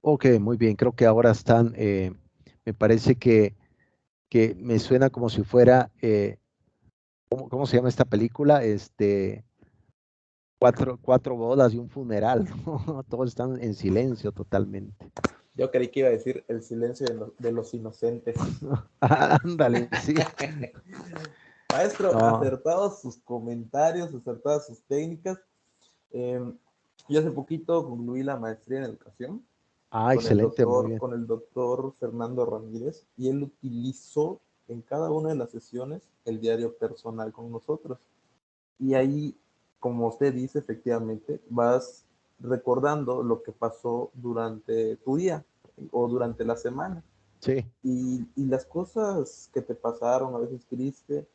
S1: Ok, muy bien. Creo que ahora están, me parece que me suena como si fuera, ¿cómo se llama esta película? Cuatro bodas y un funeral, ¿no? Todos están en silencio totalmente.
S3: Yo creí que iba a decir el silencio de los inocentes.
S1: Ándale, sí.
S3: Maestro,
S1: No.
S3: acertados sus comentarios, acertadas sus técnicas. Yo hace poquito concluí la maestría en educación
S1: Excelente, muy bien.
S3: con el doctor Fernando Ramírez, y él utilizó en cada una de las sesiones el diario personal con nosotros. Y ahí, como usted dice, efectivamente, vas recordando lo que pasó durante tu día o durante la semana.
S1: Sí.
S3: Y las cosas que te pasaron, a veces triste,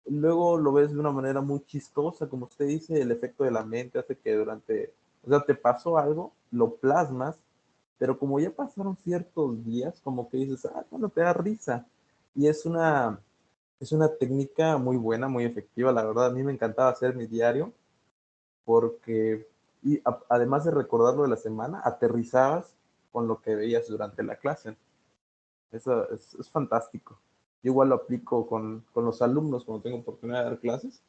S3: luego lo ves de una manera muy chistosa, como usted dice, el efecto de la mente hace que o sea, te pasó algo, lo plasmas, pero como ya pasaron ciertos días, como que dices, bueno, te da risa. Y es una técnica muy buena, muy efectiva, la verdad. A mí me encantaba hacer mi diario porque, además de recordarlo de la semana, aterrizabas con lo que veías durante la clase. Eso es fantástico. Yo igual lo aplico con los alumnos cuando tengo oportunidad de dar clases,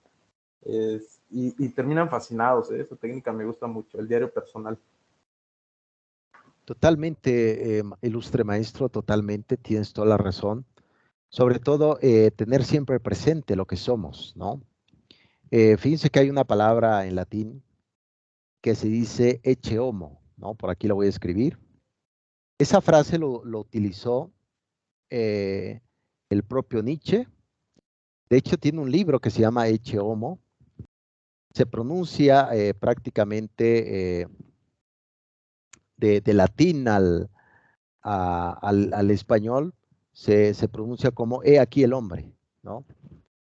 S3: y terminan fascinados, ¿eh? Esa técnica me gusta mucho, el diario personal.
S1: Totalmente, ilustre maestro, totalmente, tienes toda la razón. Sobre todo, tener siempre presente lo que somos, ¿no? Fíjense que hay una palabra en latín que se dice ecce homo, ¿no? Por aquí lo voy a escribir. Esa frase lo utilizó el propio Nietzsche. De hecho, tiene un libro que se llama Ecce Homo. Se pronuncia prácticamente de latín al español, se pronuncia como he aquí el hombre, ¿no?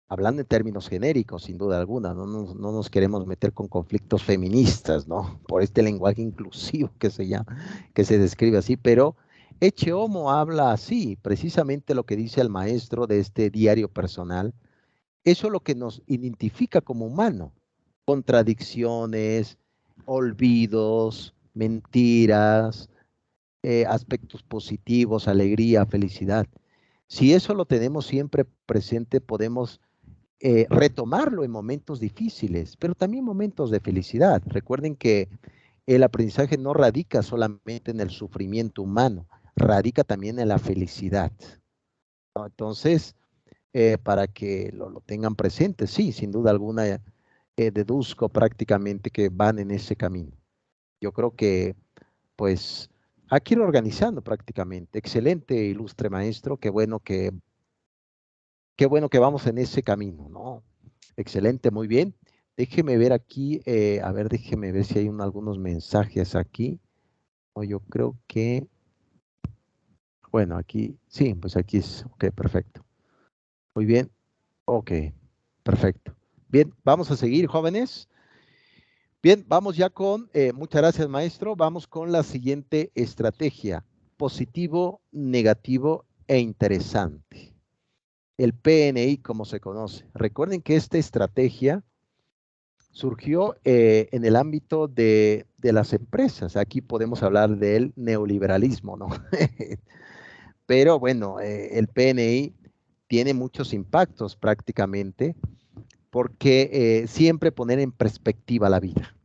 S1: Hablando en términos genéricos, sin duda alguna, no nos queremos meter con conflictos feministas, ¿no? Por este lenguaje inclusivo que se llama, que se describe así, pero Ecce Homo habla así, precisamente lo que dice el maestro de este diario personal. Eso es lo que nos identifica como humano. Contradicciones, olvidos, mentiras, aspectos positivos, alegría, felicidad. Si eso lo tenemos siempre presente, podemos retomarlo en momentos difíciles, pero también momentos de felicidad. Recuerden que el aprendizaje no radica solamente en el sufrimiento humano, radica también en la felicidad, ¿no? Entonces, para que lo tengan presente, sí, sin duda alguna, deduzco prácticamente que van en ese camino. Yo creo que, pues, hay que ir organizando prácticamente. Excelente, ilustre maestro, qué bueno que vamos en ese camino, ¿no? Excelente, muy bien. Déjeme ver aquí, a ver, déjeme ver si hay algunos mensajes aquí. Yo creo que, bueno, aquí, sí, pues aquí es, ok, perfecto. Muy bien, ok, perfecto. Bien, vamos a seguir, jóvenes. Bien, vamos ya con, muchas gracias, maestro. Vamos con la siguiente estrategia: positivo, negativo e interesante. El PNI, como se conoce. Recuerden que esta estrategia surgió en el ámbito de las empresas. Aquí podemos hablar del neoliberalismo, ¿no? Pero bueno, el PNI tiene muchos impactos prácticamente porque siempre poner en perspectiva la vida.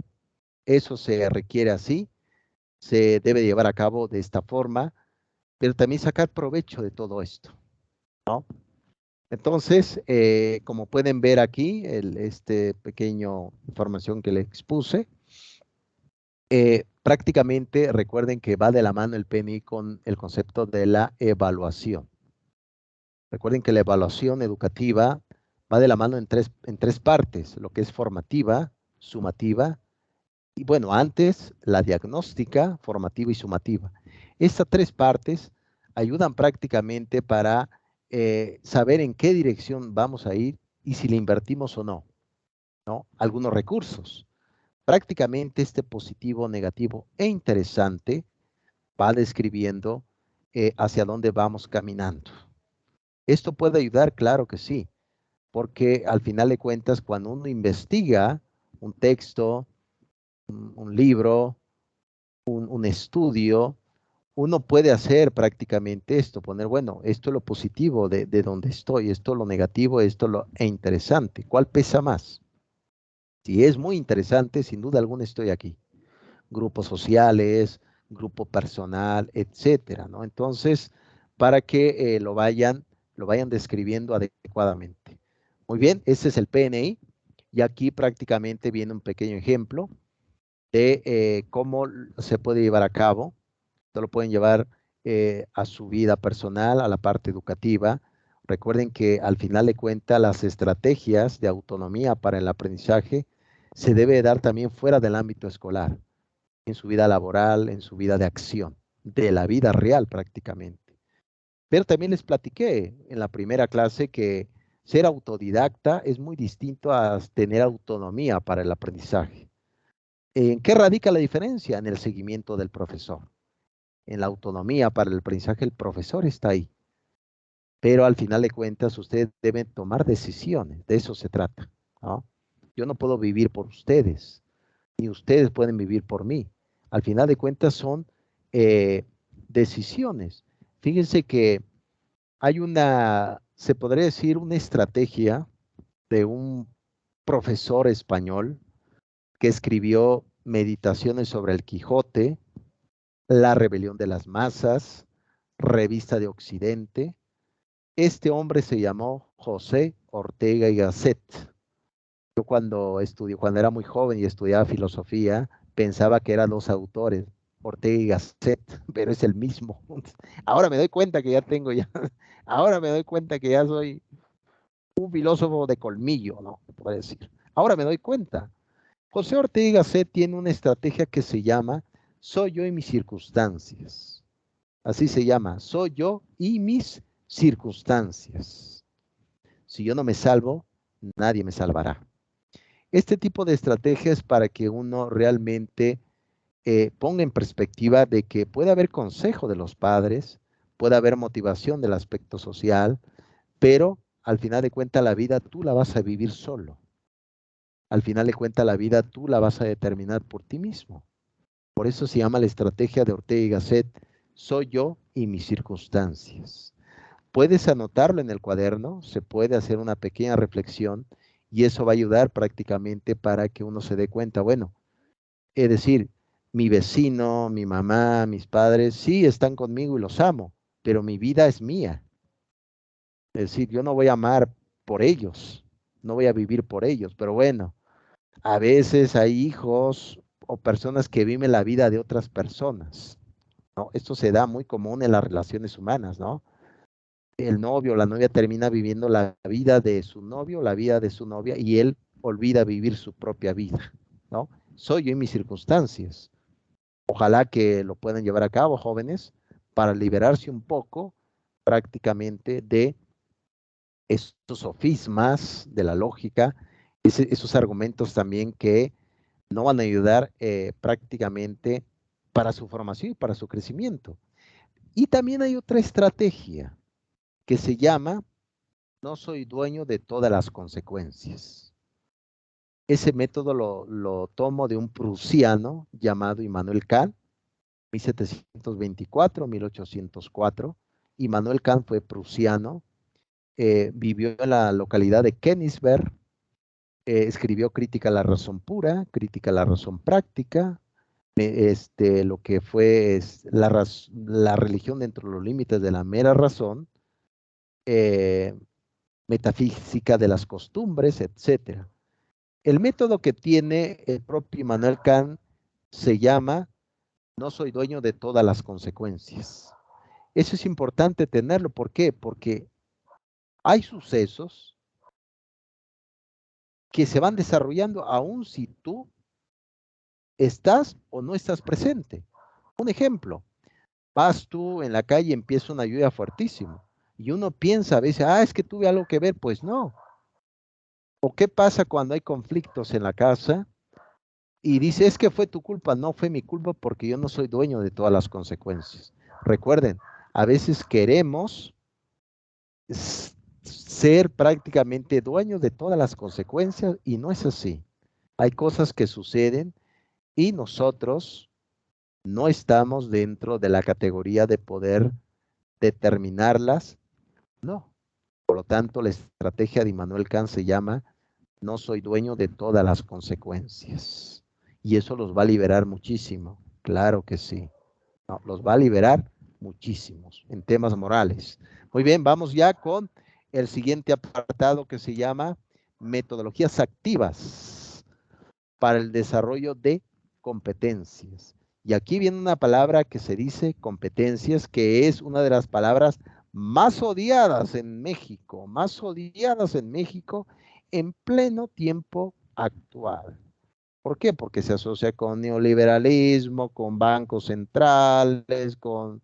S1: Eso se requiere así, se debe llevar a cabo de esta forma, pero también sacar provecho de todo esto, ¿no? Entonces, como pueden ver aquí, este pequeño información que les expuse, prácticamente recuerden que va de la mano el PNI con el concepto de la evaluación. Recuerden que la evaluación educativa va de la mano en tres partes, lo que es formativa, sumativa, y bueno, antes la diagnóstica, formativa y sumativa. Estas tres partes ayudan prácticamente para saber en qué dirección vamos a ir y si le invertimos o no, ¿no? Algunos recursos. Prácticamente este positivo, negativo e interesante va describiendo hacia dónde vamos caminando. ¿Esto puede ayudar? Claro que sí, porque al final de cuentas, cuando uno investiga un texto, un libro, un estudio, uno puede hacer prácticamente esto, poner, bueno, esto es lo positivo de donde estoy, esto es lo negativo, esto es lo interesante. ¿Cuál pesa más? Si es muy interesante, sin duda alguna estoy aquí. Grupos sociales, grupo personal, etcétera, ¿no? Entonces, para que lo vayan describiendo adecuadamente. Muy bien, ese es el PNI y aquí prácticamente viene un pequeño ejemplo de cómo se puede llevar a cabo. Esto lo pueden llevar a su vida personal, a la parte educativa. Recuerden que al final de cuentas las estrategias de autonomía para el aprendizaje se debe dar también fuera del ámbito escolar, en su vida laboral, en su vida de acción, de la vida real prácticamente. Pero también les platiqué en la primera clase que ser autodidacta es muy distinto a tener autonomía para el aprendizaje. ¿En qué radica la diferencia? En el seguimiento del profesor. En la autonomía para el aprendizaje, el profesor está ahí. Pero al final de cuentas, ustedes deben tomar decisiones. De eso se trata, ¿no? Yo no puedo vivir por ustedes, ni ustedes pueden vivir por mí. Al final de cuentas son decisiones. Fíjense que hay se podría decir, una estrategia de un profesor español que escribió Meditaciones sobre el Quijote, La rebelión de las masas, Revista de Occidente. Este hombre se llamó José Ortega y Gasset. Yo cuando era muy joven y estudiaba filosofía, pensaba que eran dos autores, Ortega y Gasset, pero es el mismo. Ahora me doy cuenta que ahora me doy cuenta que ya soy un filósofo de colmillo, ¿no? Puedo decir. Ahora me doy cuenta. José Ortega y Gasset tiene una estrategia que se llama Soy yo y mis circunstancias. Así se llama, soy yo y mis circunstancias. Si yo no me salvo, nadie me salvará. Este tipo de estrategia es para que uno realmente ponga en perspectiva de que puede haber consejo de los padres, puede haber motivación del aspecto social, pero al final de cuentas la vida tú la vas a vivir solo. Al final de cuentas la vida tú la vas a determinar por ti mismo. Por eso se llama la estrategia de Ortega y Gasset, soy yo y mis circunstancias. Puedes anotarlo en el cuaderno, se puede hacer una pequeña reflexión y eso va a ayudar prácticamente para que uno se dé cuenta, bueno, es decir, mi vecino, mi mamá, mis padres, sí están conmigo y los amo, pero mi vida es mía. Es decir, yo no voy a amar por ellos, no voy a vivir por ellos, pero bueno, a veces hay hijos o personas que viven la vida de otras personas, ¿no? Esto se da muy común en las relaciones humanas, ¿no? El novio o la novia termina viviendo la vida de su novio, la vida de su novia, y él olvida vivir su propia vida, ¿no? Soy yo en mis circunstancias. Ojalá que lo puedan llevar a cabo, jóvenes, para liberarse un poco prácticamente de estos sofismas de la lógica, esos argumentos también que no van a ayudar prácticamente para su formación y para su crecimiento. Y también hay otra estrategia que se llama no soy dueño de todas las consecuencias. Ese método lo tomo de un prusiano llamado Immanuel Kant, 1724-1804. Immanuel Kant fue prusiano, vivió en la localidad de Königsberg, escribió Crítica a la razón pura, Crítica a la razón práctica, lo que fue la religión dentro de los límites de la mera razón, metafísica de las costumbres, etc. El método que tiene el propio Immanuel Kant se llama no soy dueño de todas las consecuencias. Eso es importante tenerlo. ¿Por qué? Porque hay sucesos que se van desarrollando aun si tú estás o no estás presente. Un ejemplo, vas tú en la calle y empieza una lluvia fuertísima y uno piensa a veces, es que tuve algo que ver. Pues no. ¿O qué pasa cuando hay conflictos en la casa y dice, es que fue tu culpa? No fue mi culpa porque yo no soy dueño de todas las consecuencias. Recuerden, a veces queremos ser prácticamente dueños de todas las consecuencias y no es así. Hay cosas que suceden y nosotros no estamos dentro de la categoría de poder determinarlas. No. Por lo tanto, la estrategia de Immanuel Kant se llama no soy dueño de todas las consecuencias. Y eso los va a liberar muchísimo. Claro que sí. No, los va a liberar muchísimos en temas morales. Muy bien, vamos ya con el siguiente apartado que se llama metodologías activas para el desarrollo de competencias. Y aquí viene una palabra que se dice competencias, que es una de las palabras más odiadas en México, en pleno tiempo actual. ¿Por qué? Porque se asocia con neoliberalismo, con bancos centrales, con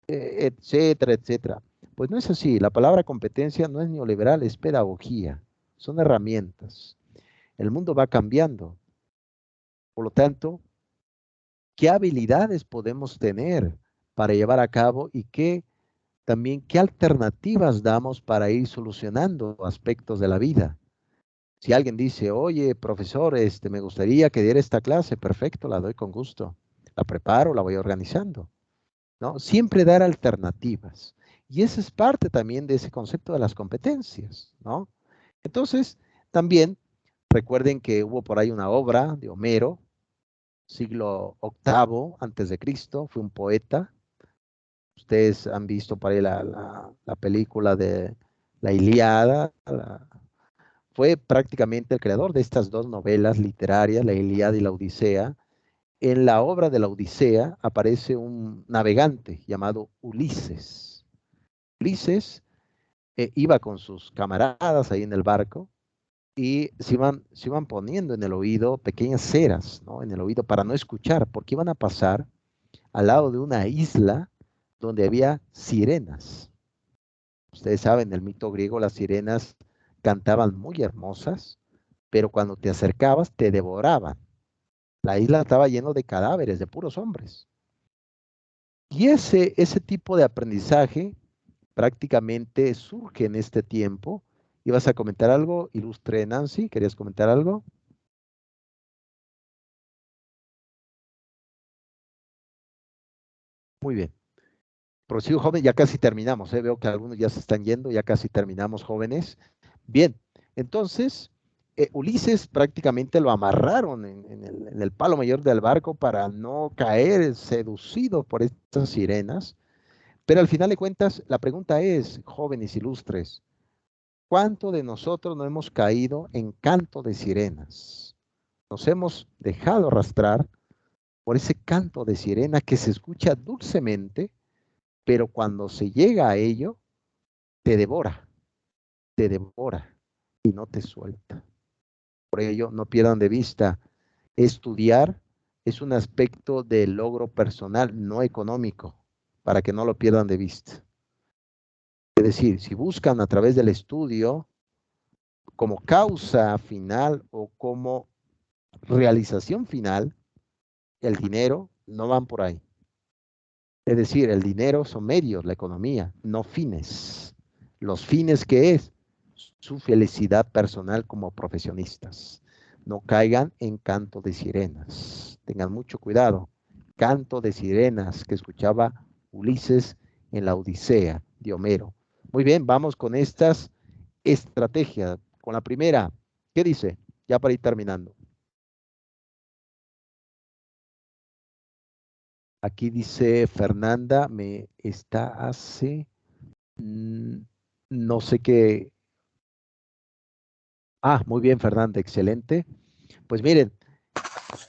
S1: etcétera, etcétera. Pues no es así. La palabra competencia no es neoliberal, es pedagogía. Son herramientas. El mundo va cambiando. Por lo tanto, ¿qué habilidades podemos tener para llevar a cabo y también qué alternativas damos para ir solucionando aspectos de la vida? Si alguien dice, oye, profesor, me gustaría que diera esta clase, perfecto, la doy con gusto. La preparo, la voy organizando, ¿no? Siempre dar alternativas. Y esa es parte también de ese concepto de las competencias, ¿no? Entonces, también recuerden que hubo por ahí una obra de Homero, siglo VIII antes de Cristo, fue un poeta. Ustedes han visto por ahí la película de la Ilíada, fue prácticamente el creador de estas dos novelas literarias, la Ilíada y la Odisea. En la obra de la Odisea aparece un navegante llamado Ulises. Ulises iba con sus camaradas ahí en el barco y se iban poniendo en el oído pequeñas ceras, ¿no? En el oído para no escuchar, porque iban a pasar al lado de una isla donde había sirenas. Ustedes saben, en el mito griego las sirenas cantaban muy hermosas, pero cuando te acercabas te devoraban. La isla estaba lleno de cadáveres, de puros hombres. Y ese tipo de aprendizaje prácticamente surge en este tiempo. ¿Ibas a comentar algo, ilustre Nancy? ¿Querías comentar algo? Muy bien. Prosigo, joven, ya casi terminamos. Veo que algunos ya se están yendo, ya casi terminamos, jóvenes. Bien, entonces, Ulises prácticamente lo amarraron en el palo mayor del barco para no caer seducido por estas sirenas. Pero al final de cuentas, la pregunta es, jóvenes ilustres, ¿cuánto de nosotros no hemos caído en canto de sirenas? Nos hemos dejado arrastrar por ese canto de sirena que se escucha dulcemente, pero cuando se llega a ello, te devora y no te suelta. Por ello, no pierdan de vista, estudiar es un aspecto del logro personal, no económico, para que no lo pierdan de vista. Es decir, si buscan a través del estudio como causa final o como realización final, el dinero no van por ahí. Es decir, el dinero son medios, la economía, no fines. Los fines que es su felicidad personal como profesionistas. No caigan en canto de sirenas. Tengan mucho cuidado. Canto de sirenas que escuchaba Ulises en la Odisea de Homero. Muy bien, vamos con estas estrategias. Con la primera, ¿qué dice? Ya para ir terminando. Aquí dice Fernanda, me está hace, no sé qué, Muy bien, Fernanda, excelente. Pues miren,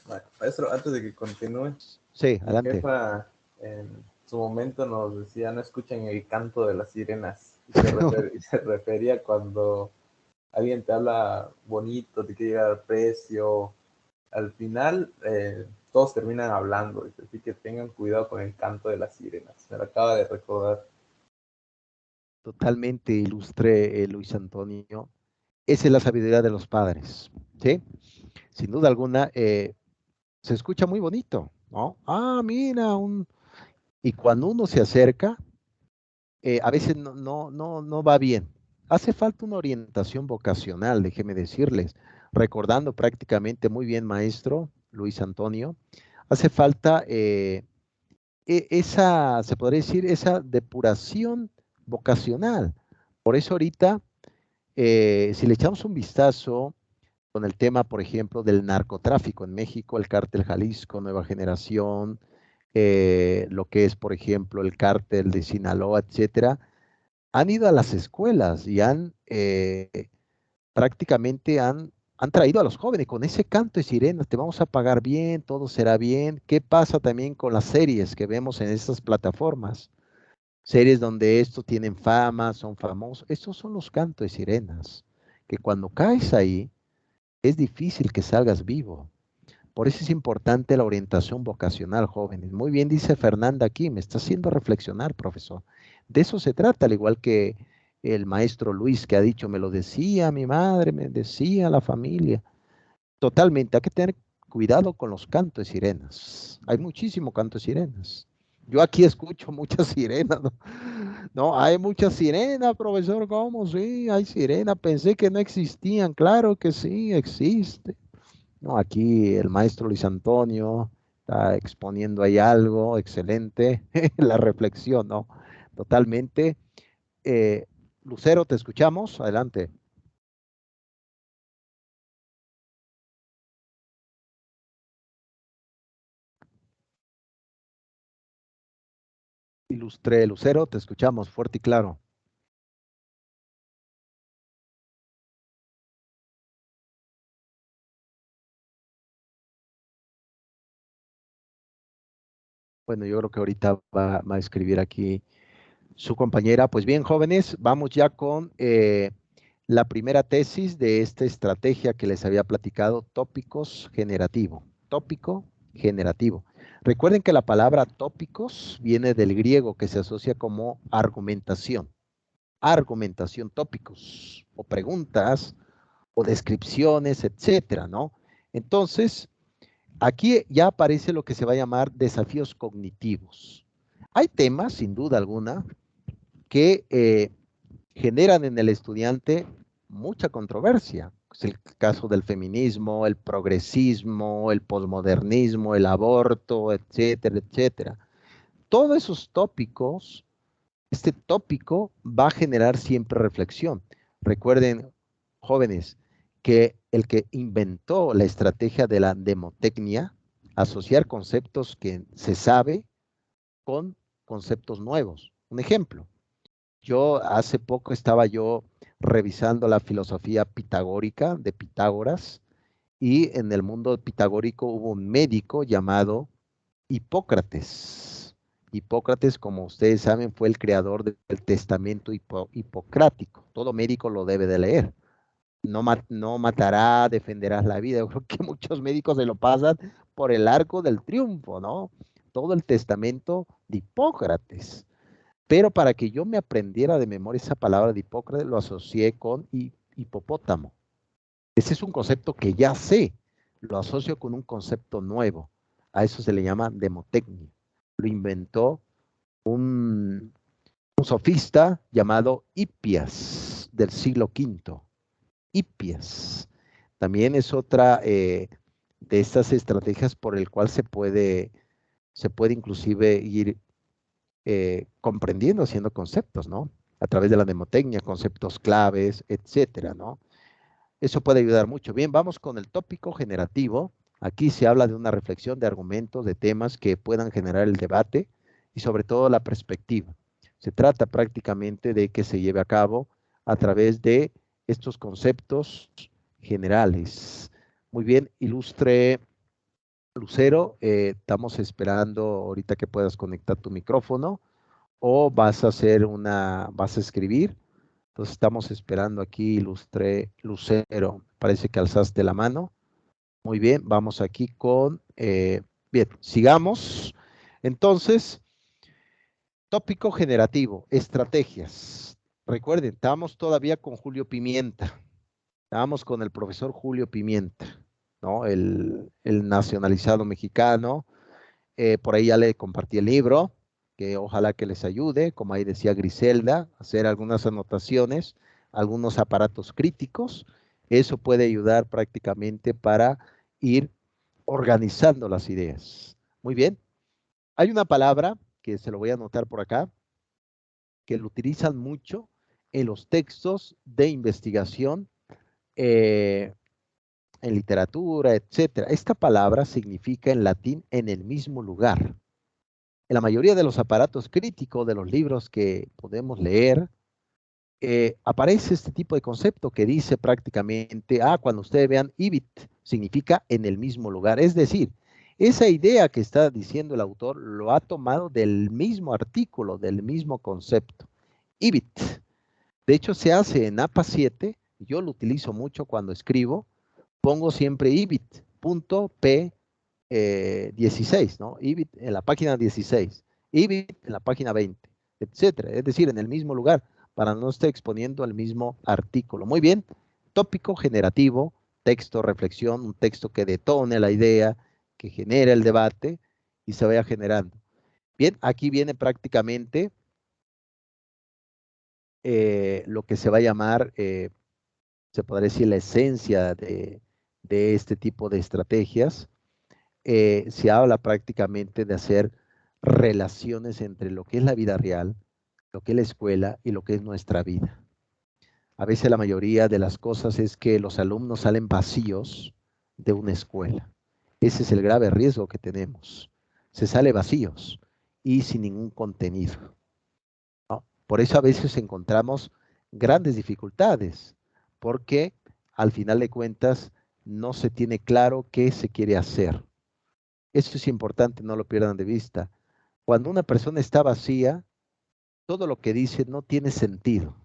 S3: Bueno, maestro, antes de que continúe,
S1: sí,
S3: mi
S1: adelante.
S3: jefa en su momento nos decía, no escuchen el canto de las sirenas. Y se refería cuando alguien te habla bonito, te quiere llegar al precio. Al final, todos terminan hablando. Así que tengan cuidado con el canto de las sirenas. Me lo acaba de recordar.
S1: Totalmente ilustre, Luis Antonio. Esa es la sabiduría de los padres, ¿sí? Sin duda alguna, se escucha muy bonito, ¿no? Mira, y cuando uno se acerca, a veces no va bien. Hace falta una orientación vocacional, déjeme decirles, recordando prácticamente muy bien, maestro Luis Antonio, hace falta esa, se podría decir, esa depuración vocacional. Por eso ahorita, si le echamos un vistazo con el tema, por ejemplo, del narcotráfico en México, el cártel Jalisco, Nueva Generación, lo que es, por ejemplo, el cártel de Sinaloa, etcétera, han ido a las escuelas y prácticamente han traído a los jóvenes con ese canto de sirenas, te vamos a pagar bien, todo será bien. ¿Qué pasa también con las series que vemos en estas plataformas? Series donde estos tienen fama, son famosos. Estos son los cantos de sirenas, que cuando caes ahí, es difícil que salgas vivo. Por eso es importante la orientación vocacional, jóvenes. Muy bien dice Fernanda aquí, me está haciendo reflexionar, profesor. De eso se trata, al igual que el maestro Luis que ha dicho, me lo decía mi madre, me decía la familia. Totalmente, hay que tener cuidado con los cantos de sirenas. Hay muchísimo canto de sirenas. Yo aquí escucho muchas sirenas, ¿no? No, hay muchas sirenas, profesor, ¿cómo? Sí, hay sirenas. Pensé que no existían. Claro que sí, existe. No, aquí el maestro Luis Antonio está exponiendo ahí algo excelente, la reflexión, ¿no? Totalmente. Eh, Lucero, te escuchamos. Adelante. Ilustre Lucero, te escuchamos fuerte y claro. Bueno, yo creo que ahorita va a escribir aquí su compañera. Pues bien, jóvenes, vamos ya con la primera tesis de esta estrategia que les había platicado, tópicos generativo. Tópico generativo. Recuerden que la palabra tópicos viene del griego que se asocia como argumentación. Argumentación, tópicos o preguntas o descripciones, etcétera, ¿no? Entonces, aquí ya aparece lo que se va a llamar desafíos cognitivos. Hay temas, sin duda alguna, que generan en el estudiante mucha controversia. Es el caso del feminismo, el progresismo, el posmodernismo, el aborto, etcétera, etcétera. Todos esos tópicos, este tópico va a generar siempre reflexión. Recuerden, jóvenes, que el que inventó la estrategia de la demotecnia, asociar conceptos que se sabe con conceptos nuevos. Un ejemplo, yo hace poco estaba yo revisando la filosofía pitagórica de Pitágoras y en el mundo pitagórico hubo un médico llamado Hipócrates. Hipócrates, como ustedes saben, fue el creador del testamento hipocrático. Todo médico lo debe de leer. No matará, defenderás la vida. Yo creo que muchos médicos se lo pasan por el arco del triunfo, ¿no? Todo el testamento de Hipócrates. Pero para que yo me aprendiera de memoria esa palabra de Hipócrates, lo asocié con hipopótamo. Ese es un concepto que ya sé, lo asocio con un concepto nuevo. A eso se le llama demotecnia. Lo inventó un sofista llamado Hipias del siglo V. Hipias. También es otra de estas estrategias por el cual se puede inclusive ir comprendiendo, haciendo conceptos, ¿no? A través de la mnemotecnia, conceptos claves, etcétera, ¿no? Eso puede ayudar mucho. Bien, vamos con el tópico generativo. Aquí se habla de una reflexión de argumentos, de temas que puedan generar el debate y sobre todo la perspectiva. Se trata prácticamente de que se lleve a cabo a través de estos conceptos generales. Muy bien, ilustre Lucero, estamos esperando ahorita que puedas conectar tu micrófono o vas a escribir. Entonces estamos esperando aquí, ilustre Lucero. Parece que alzaste la mano. Muy bien, vamos aquí con, bien, sigamos. Entonces, tópico generativo, estrategias. Recuerden, estamos todavía con Julio Pimienta. Estábamos con el profesor Julio Pimienta, ¿no? El nacionalizado mexicano. Por ahí ya le compartí el libro, que ojalá que les ayude, como ahí decía Griselda, hacer algunas anotaciones, algunos aparatos críticos. Eso puede ayudar prácticamente para ir organizando las ideas. Muy bien. Hay una palabra que se lo voy a anotar por acá, que lo utilizan mucho en los textos de investigación, en literatura, etcétera. Esta palabra significa en latín en el mismo lugar. En la mayoría de los aparatos críticos de los libros que podemos leer, aparece este tipo de concepto que dice prácticamente, cuando ustedes vean ibit, significa en el mismo lugar. Es decir, esa idea que está diciendo el autor lo ha tomado del mismo artículo, del mismo concepto. Ibit. De hecho, se hace en APA 7, yo lo utilizo mucho cuando escribo, pongo siempre ibit.p 16, ¿no? ibit en la página 16, ibit en la página 20, etcétera. Es decir, en el mismo lugar, para no estar exponiendo el mismo artículo. Muy bien, tópico generativo, texto, reflexión, un texto que detone la idea, que genere el debate y se vaya generando. Bien, aquí viene prácticamente lo que se va a llamar, se podría decir la esencia de este tipo de estrategias. Se habla prácticamente de hacer relaciones entre lo que es la vida real, lo que es la escuela y lo que es nuestra vida. A veces la mayoría de las cosas es que los alumnos salen vacíos de una escuela. Ese es el grave riesgo que tenemos. Se sale vacíos y sin ningún contenido, ¿no? Por eso a veces encontramos grandes dificultades, porque al final de cuentas no se tiene claro qué se quiere hacer. Eso es importante, no lo pierdan de vista. Cuando una persona está vacía, todo lo que dice no tiene sentido,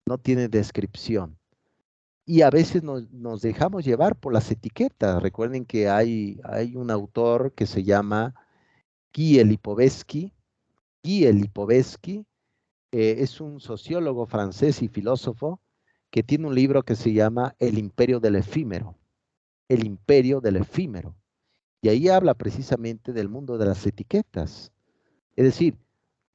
S1: no tiene descripción. Y a veces nos dejamos llevar por las etiquetas. Recuerden que hay un autor que se llama Guy Lipovetsky. Guy Lipovetsky es un sociólogo francés y filósofo que tiene un libro que se llama El imperio del efímero. El imperio del efímero. Y ahí habla precisamente del mundo de las etiquetas. Es decir,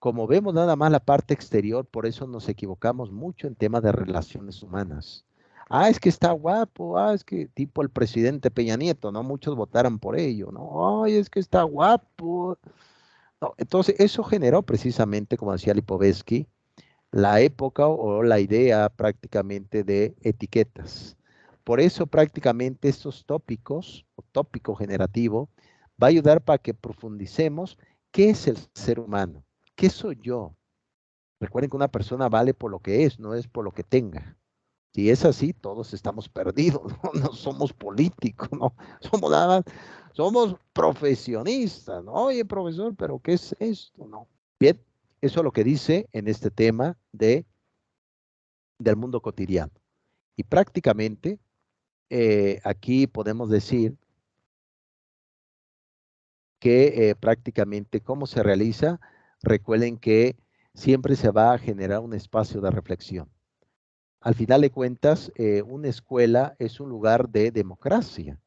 S1: como vemos nada más la parte exterior, por eso nos equivocamos mucho en temas de relaciones humanas. Es que está guapo, es que tipo el presidente Peña Nieto, ¿no? Muchos votaron por ello, ¿no? Ay, es que está guapo. No, entonces, eso generó precisamente, como decía Lipovetsky, la época o la idea prácticamente de etiquetas. Por eso prácticamente estos tópicos, o tópico generativo, va a ayudar para que profundicemos qué es el ser humano, qué soy yo. Recuerden que una persona vale por lo que es, no es por lo que tenga. Si es así, todos estamos perdidos, ¿no? No somos políticos, no somos nada más, somos profesionistas, ¿no? Oye, profesor, pero ¿qué es esto? No. Bien, eso es lo que dice en este tema del mundo cotidiano. Y prácticamente aquí podemos decir que prácticamente cómo se realiza. Recuerden que siempre se va a generar un espacio de reflexión. Al final de cuentas, una escuela es un lugar de democracia.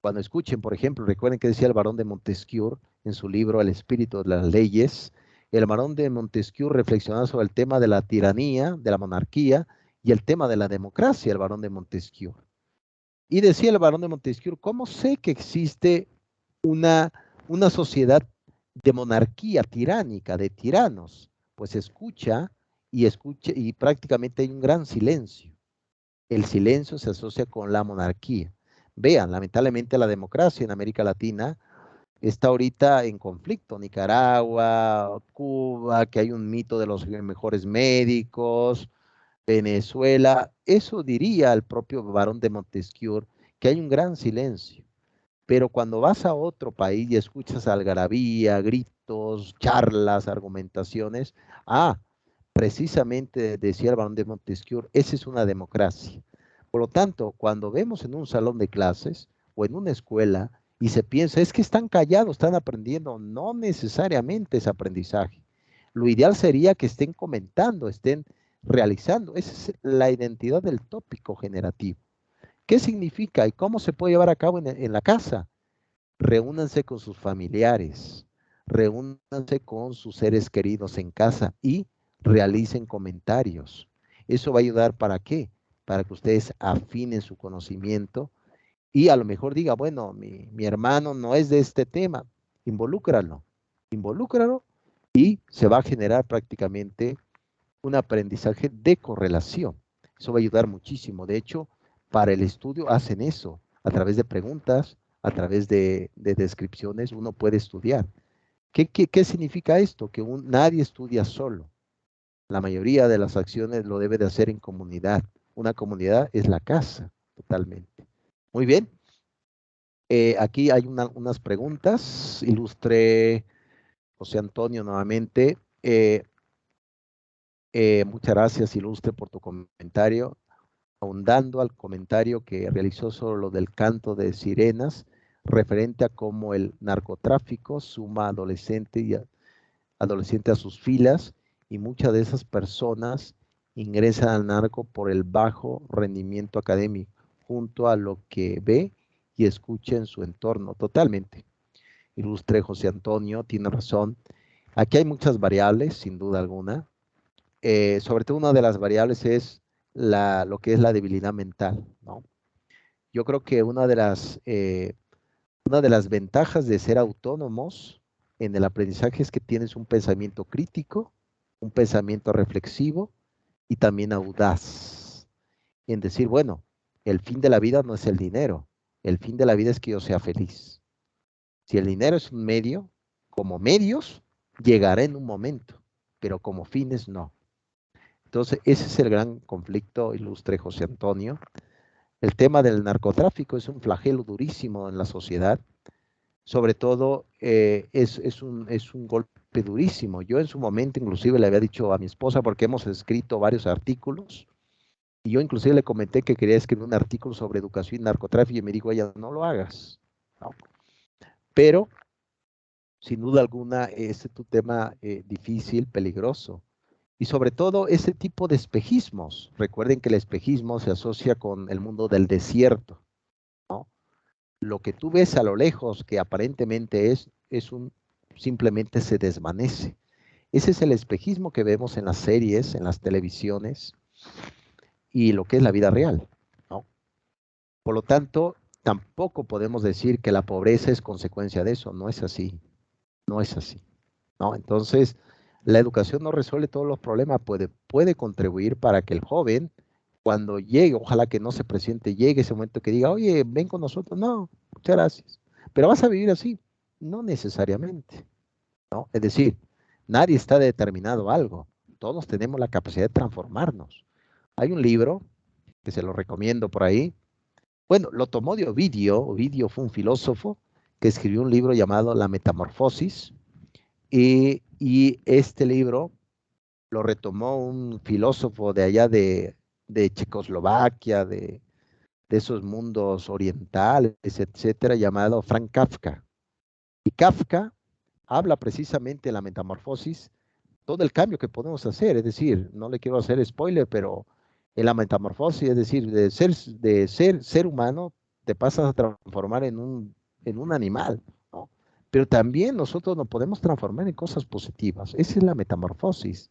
S1: Cuando escuchen, por ejemplo, recuerden que decía el barón de Montesquieu en su libro El espíritu de las leyes, el barón de Montesquieu reflexionaba sobre el tema de la tiranía, de la monarquía y el tema de la democracia, el barón de Montesquieu. Y decía el barón de Montesquieu, ¿cómo sé que existe una sociedad de monarquía tiránica, de tiranos? Pues escucha y prácticamente hay un gran silencio. El silencio se asocia con la monarquía. Vean, lamentablemente la democracia en América Latina está ahorita en conflicto. Nicaragua, Cuba, que hay un mito de los mejores médicos, Venezuela, eso diría el propio Barón de Montesquieu, que hay un gran silencio. Pero cuando vas a otro país y escuchas algarabía, gritos, charlas, argumentaciones, precisamente decía el Barón de Montesquieu, esa es una democracia. Por lo tanto, cuando vemos en un salón de clases o en una escuela y se piensa, es que están callados, están aprendiendo, no necesariamente es aprendizaje. Lo ideal sería que estén comentando, estén realizando. Esa es la identidad del tópico generativo. ¿Qué significa y cómo se puede llevar a cabo en la casa? Reúnanse con sus familiares, reúnanse con sus seres queridos en casa y realicen comentarios. Eso va a ayudar ¿para qué? Para que ustedes afinen su conocimiento y a lo mejor diga, bueno, mi hermano no es de este tema, involúcralo y se va a generar prácticamente un aprendizaje de correlación. Eso va a ayudar muchísimo. De hecho, para el estudio hacen eso. A través de preguntas, a través de descripciones, uno puede estudiar. ¿Qué significa esto? Que nadie estudia solo. La mayoría de las acciones lo debe de hacer en comunidad. Una comunidad es la casa, totalmente. Muy bien. Aquí hay unas preguntas. Ilustre José Antonio nuevamente. Muchas gracias, Ilustre, por tu comentario. Ahondando al comentario que realizó sobre lo del canto de sirenas, referente a cómo el narcotráfico suma adolescente a sus filas y muchas de esas personas ingresan al narco por el bajo rendimiento académico, junto a lo que ve y escucha en su entorno. Totalmente. Ilustre José Antonio, tiene razón. Aquí hay muchas variables, sin duda alguna. Sobre todo una de las variables es lo que es la debilidad mental, ¿no? Yo creo que una de las ventajas de ser autónomos en el aprendizaje es que tienes un pensamiento crítico, un pensamiento reflexivo y también audaz. En decir, bueno, el fin de la vida no es el dinero, el fin de la vida es que yo sea feliz. Si el dinero es un medio, como medios, llegará en un momento, pero como fines no. Entonces, ese es el gran conflicto, ilustre José Antonio. El tema del narcotráfico es un flagelo durísimo en la sociedad. Sobre todo, es un golpe durísimo. Yo en su momento, inclusive, le había dicho a mi esposa, porque hemos escrito varios artículos, y yo inclusive le comenté que quería escribir un artículo sobre educación y narcotráfico, y me dijo ella, no lo hagas. ¿No? Pero, sin duda alguna, este es un tema difícil, peligroso. Y sobre todo ese tipo de espejismos. Recuerden que el espejismo se asocia con el mundo del desierto, ¿no? Lo que tú ves a lo lejos, que aparentemente simplemente se desvanece. Ese es el espejismo que vemos en las series, en las televisiones y lo que es la vida real, ¿no? Por lo tanto, tampoco podemos decir que la pobreza es consecuencia de eso. No es así. No es así, ¿no? Entonces, la educación no resuelve todos los problemas, puede contribuir para que el joven, cuando llegue, ojalá que no se presente, llegue ese momento que diga, oye, ven con nosotros. No, muchas gracias. Pero vas a vivir así. No necesariamente, ¿no? Es decir, nadie está determinado a algo. Todos tenemos la capacidad de transformarnos. Hay un libro que se lo recomiendo por ahí. Bueno, lo tomó de Ovidio. Ovidio fue un filósofo que escribió un libro llamado La Metamorfosis. Y este libro lo retomó un filósofo de allá de Checoslovaquia, de esos mundos orientales, etcétera, llamado Frank Kafka. Y Kafka habla precisamente de la metamorfosis, todo el cambio que podemos hacer. Es decir, no le quiero hacer spoiler, pero en la metamorfosis, es decir, de ser humano, te pasas a transformar en un animal, ¿no? Pero también nosotros nos podemos transformar en cosas positivas. Esa es la metamorfosis.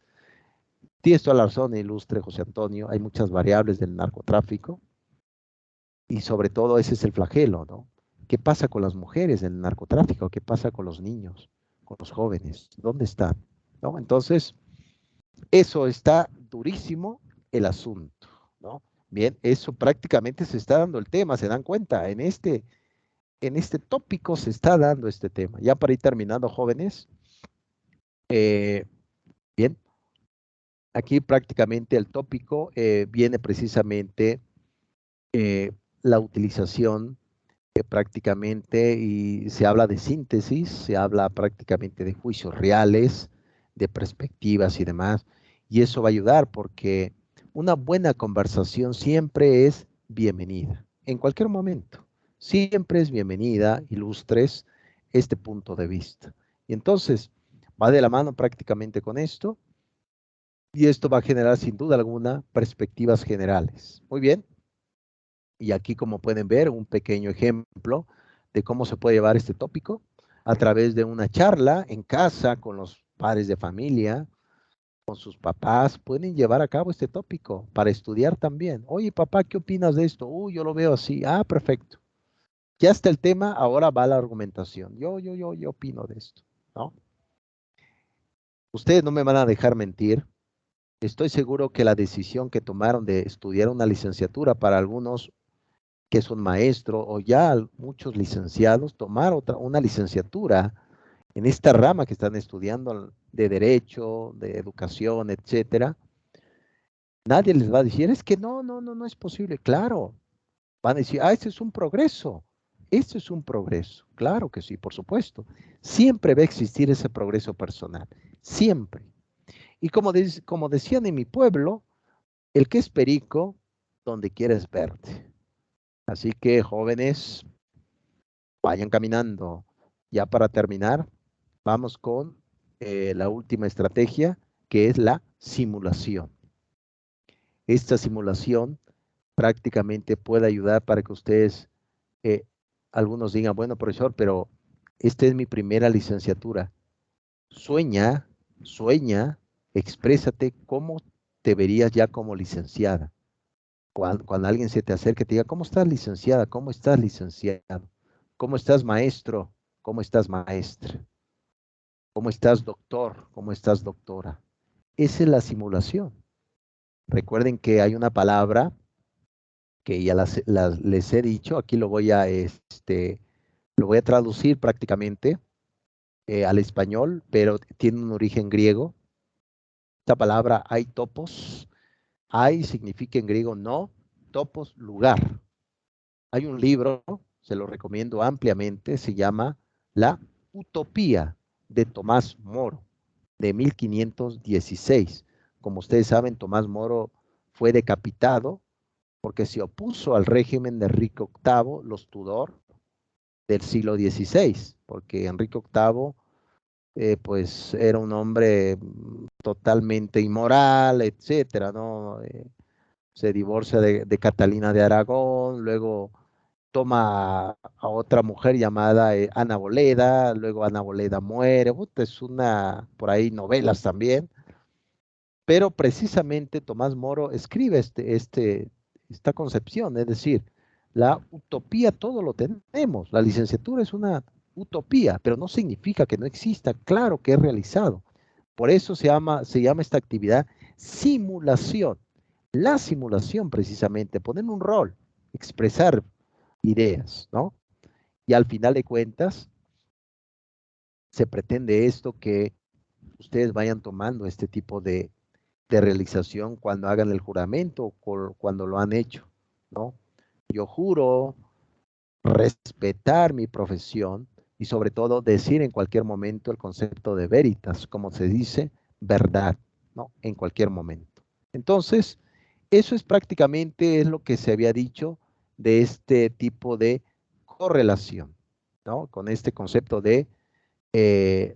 S1: Tienes toda la razón, ilustre José Antonio. Hay muchas variables del narcotráfico y sobre todo ese es el flagelo, ¿no? ¿Qué pasa con las mujeres en el narcotráfico? ¿Qué pasa con los niños, con los jóvenes? ¿Dónde están? ¿No? Entonces, eso está durísimo el asunto, ¿no? Bien, eso prácticamente se está dando el tema, se dan cuenta, en este tópico se está dando este tema. Ya para ir terminando, jóvenes, bien, aquí prácticamente el tópico viene precisamente la utilización prácticamente, y se habla de síntesis, se habla prácticamente de juicios reales, de perspectivas y demás, y eso va a ayudar porque una buena conversación siempre es bienvenida, en cualquier momento, siempre es bienvenida, ilustres este punto de vista. Y entonces va de la mano prácticamente con esto, y esto va a generar sin duda alguna perspectivas generales. Muy bien. Y aquí, como pueden ver, un pequeño ejemplo de cómo se puede llevar este tópico a través de una charla en casa con los padres de familia, con sus papás. Pueden llevar a cabo este tópico para estudiar también. Oye, papá, ¿qué opinas de esto? Yo lo veo así. Ah, perfecto. Ya está el tema, ahora va la argumentación. Yo opino de esto, ¿no? Ustedes no me van a dejar mentir. Estoy seguro que la decisión que tomaron de estudiar una licenciatura, para algunos que es un maestro o ya muchos licenciados, tomar una licenciatura en esta rama que están estudiando de derecho, de educación, etcétera, nadie les va a decir, es que no es posible. Claro, van a decir, este es un progreso, este es un progreso. Claro que sí, por supuesto. Siempre va a existir ese progreso personal, siempre. Y como decían en mi pueblo, el que es perico, donde quieres verte. Así que, jóvenes, vayan caminando. Ya para terminar, vamos con la última estrategia, que es la simulación. Esta simulación prácticamente puede ayudar para que ustedes, algunos digan, bueno, profesor, pero esta es mi primera licenciatura. Sueña, exprésate cómo te verías ya como licenciada. Cuando alguien se te acerque y te diga, ¿cómo estás, licenciada? ¿Cómo estás, licenciado? ¿Cómo estás, maestro? ¿Cómo estás, maestra? ¿Cómo estás, doctor? ¿Cómo estás, doctora? Esa es la simulación. Recuerden que hay una palabra que ya les he dicho, aquí lo voy a traducir prácticamente al español, pero tiene un origen griego. Esta palabra aitopos, ai significa en griego no, topos, lugar. Hay un libro, se lo recomiendo ampliamente, se llama La Utopía, de Tomás Moro, de 1516. Como ustedes saben, Tomás Moro fue decapitado porque se opuso al régimen de Enrique VIII, los Tudor, del siglo XVI, porque Enrique VIII pues era un hombre totalmente inmoral, etcétera, ¿no? Se divorcia de Catalina de Aragón, luego toma a otra mujer llamada Ana Boleda, luego Ana Boleda muere, es una, por ahí novelas también, pero precisamente Tomás Moro escribe esta concepción, es decir, la utopía todo lo tenemos, la licenciatura es una utopía, pero no significa que no exista, claro que es realizado. Por eso se llama esta actividad simulación. La simulación precisamente, poner un rol, expresar ideas, ¿no? Y al final de cuentas, se pretende esto, que ustedes vayan tomando este tipo de realización cuando hagan el juramento o cuando lo han hecho, ¿no? Yo juro respetar mi profesión y sobre todo decir en cualquier momento el concepto de veritas, como se dice, verdad, ¿no? En cualquier momento. Entonces, eso es prácticamente lo que se había dicho de este tipo de correlación, ¿no? Con este concepto de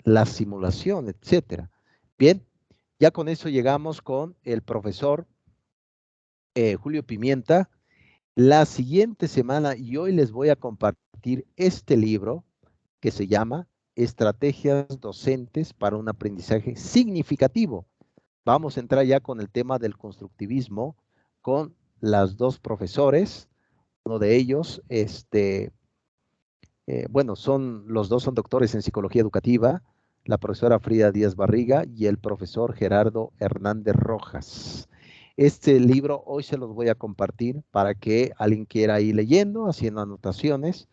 S1: la simulación, etcétera. Bien, ya con eso llegamos con el profesor Julio Pimienta. La siguiente semana, y hoy les voy a compartir este libro que se llama Estrategias Docentes para un Aprendizaje Significativo. Vamos a entrar ya con el tema del constructivismo con las dos profesores. Uno de ellos, bueno, los dos son doctores en psicología educativa, la profesora Frida Díaz Barriga y el profesor Gerardo Hernández Rojas. Este libro hoy se los voy a compartir para que alguien quiera ir leyendo, haciendo anotaciones,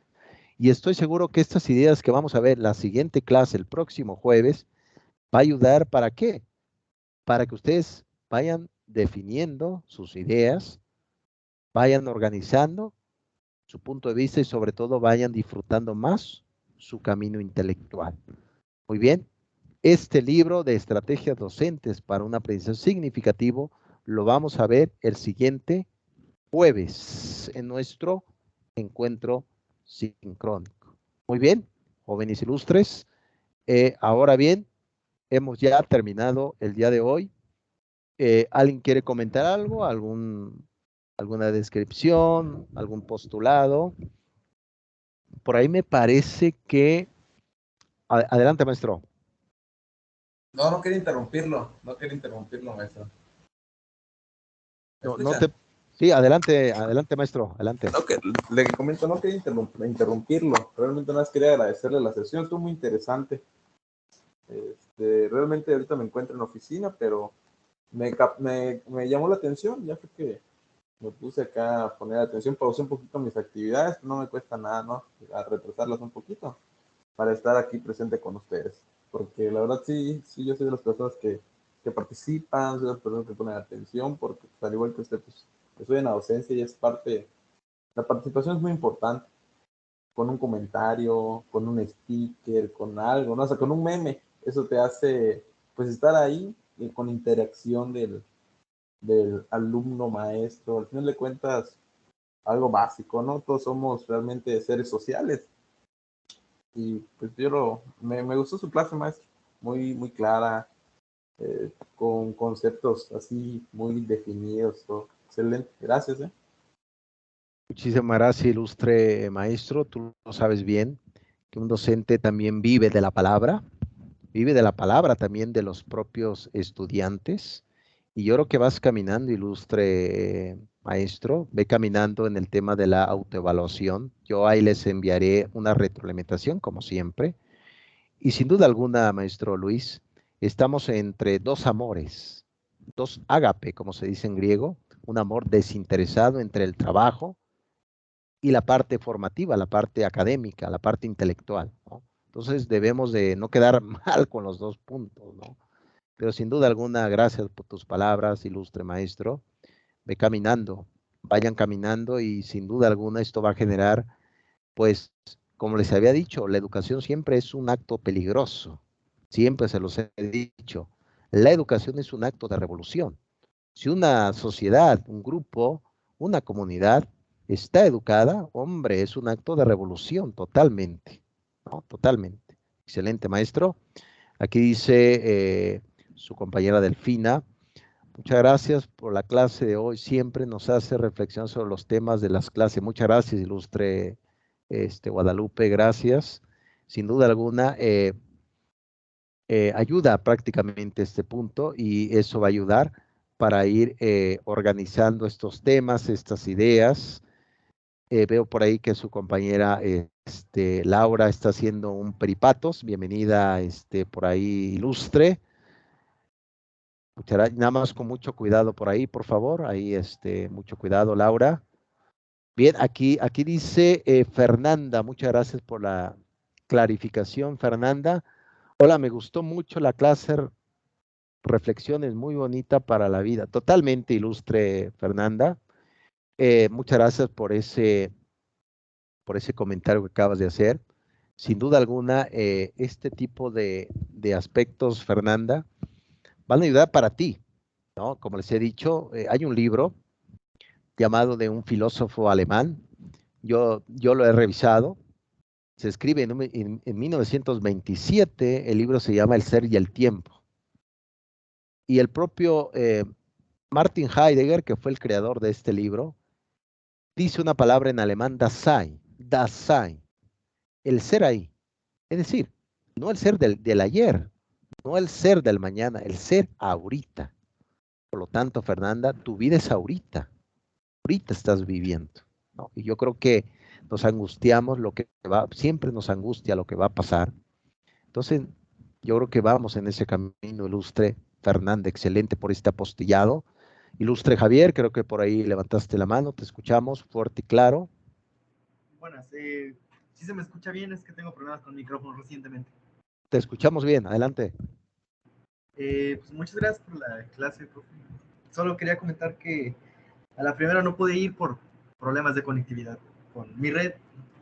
S1: y estoy seguro que estas ideas que vamos a ver la siguiente clase, el próximo jueves, va a ayudar. ¿Para qué? Para que ustedes vayan definiendo sus ideas, vayan organizando su punto de vista y sobre todo vayan disfrutando más su camino intelectual. Muy bien, este libro de estrategias docentes para un aprendizaje significativo lo vamos a ver el siguiente jueves en nuestro encuentro sincrónico. Muy bien, jóvenes ilustres. Ahora bien, hemos ya terminado el día de hoy. ¿Alguien quiere comentar algo? ¿Alguna descripción? ¿Algún postulado? Por ahí me parece que... Adelante, maestro.
S3: No, no quería interrumpirlo, maestro. ¿Me
S1: No
S3: escucha?
S1: te... Sí, adelante, adelante, maestro, adelante.
S3: No, le comento, no quería interrumpirlo. Realmente nada más quería agradecerle la sesión, estuvo muy interesante. Realmente ahorita me encuentro en la oficina, pero me llamó la atención, ya fue que me puse acá a poner atención, pausé un poquito mis actividades, no me cuesta nada, ¿no? A retrasarlas un poquito para estar aquí presente con ustedes. Porque la verdad sí, yo soy de las personas que participan, soy de las personas que ponen atención, porque pues, al igual que usted, pues estoy en la docencia y es parte, la participación es muy importante, con un comentario, con un sticker, con algo, ¿no? O sea, con un meme, eso te hace pues estar ahí con interacción del alumno maestro, al final de cuentas algo básico, ¿no? Todos somos realmente seres sociales y pues me gustó su clase, maestro, muy clara, con conceptos así muy definidos, todo. Excelente, gracias, ¿eh?
S1: Muchísimas gracias, ilustre maestro. Tú lo sabes bien, que un docente también vive de la palabra también de los propios estudiantes. Y yo creo que vas caminando, ilustre maestro, ve caminando en el tema de la autoevaluación. Yo ahí les enviaré una retroalimentación, como siempre. Y sin duda alguna, maestro Luis, estamos entre dos amores, dos ágape, como se dice en griego, un amor desinteresado entre el trabajo y la parte formativa, la parte académica, la parte intelectual, ¿no? Entonces debemos de no quedar mal con los dos puntos, ¿no? Pero sin duda alguna, gracias por tus palabras, ilustre maestro. Ve caminando, vayan caminando y sin duda alguna esto va a generar, pues, como les había dicho, la educación siempre es un acto peligroso. Siempre se los he dicho. La educación es un acto de revolución. Si una sociedad, un grupo, una comunidad está educada, hombre, es un acto de revolución totalmente, ¿no? Totalmente. Excelente, maestro. Aquí dice su compañera Delfina, muchas gracias por la clase de hoy. Siempre nos hace reflexión sobre los temas de las clases. Muchas gracias, ilustre Guadalupe, gracias. Sin duda alguna, ayuda prácticamente este punto y eso va a ayudar para ir organizando estos temas, estas ideas. Veo por ahí que su compañera Laura está haciendo un peripatos. Bienvenida por ahí, ilustre. Nada más con mucho cuidado por ahí, por favor. Ahí mucho cuidado, Laura. Bien, aquí dice Fernanda. Muchas gracias por la clarificación, Fernanda. Hola, me gustó mucho la clase. Reflexiones muy bonita para la vida. Totalmente, ilustre Fernanda. Muchas gracias por ese comentario que acabas de hacer. Sin duda alguna, este tipo de aspectos, Fernanda, van a ayudar para ti, ¿no? Como les he dicho, hay un libro llamado de un filósofo alemán. Yo lo he revisado. Se escribe en 1927. El libro se llama El ser y el tiempo. Y el propio Martin Heidegger, que fue el creador de este libro, dice una palabra en alemán, Dasein, el ser ahí. Es decir, no el ser del ayer, no el ser del mañana, el ser ahorita. Por lo tanto, Fernanda, tu vida es ahorita estás viviendo, ¿no? Y yo creo que nos angustiamos siempre nos angustia lo que va a pasar. Entonces, yo creo que vamos en ese camino, ilustre Fernanda, excelente por este apostillado. Ilustre Javier, creo que por ahí levantaste la mano, te escuchamos fuerte y claro.
S5: Buenas, si se me escucha bien, es que tengo problemas con el micrófono recientemente.
S1: Te escuchamos bien, adelante.
S5: Pues muchas gracias por la clase, profe. Solo quería comentar que a la primera no pude ir por problemas de conectividad. Con mi red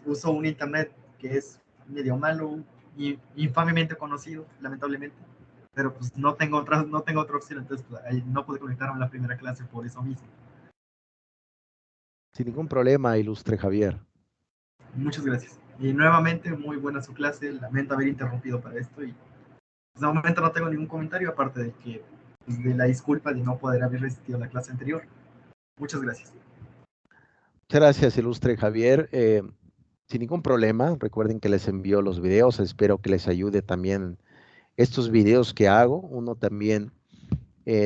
S5: uso un internet que es medio malo y infamemente conocido, lamentablemente. Pero pues no tengo otra opción, entonces pues, ahí no pude conectarme a la primera clase por eso mismo.
S1: Sin ningún problema, ilustre Javier.
S5: Muchas gracias. Y nuevamente, muy buena su clase. Lamento haber interrumpido para esto y pues, de momento no tengo ningún comentario, aparte de que pues, de la disculpa de no poder haber resistido la clase anterior. Muchas gracias.
S1: Muchas gracias, ilustre Javier. Sin ningún problema, recuerden que les envío los videos. Espero que les ayude también estos videos que hago. Uno también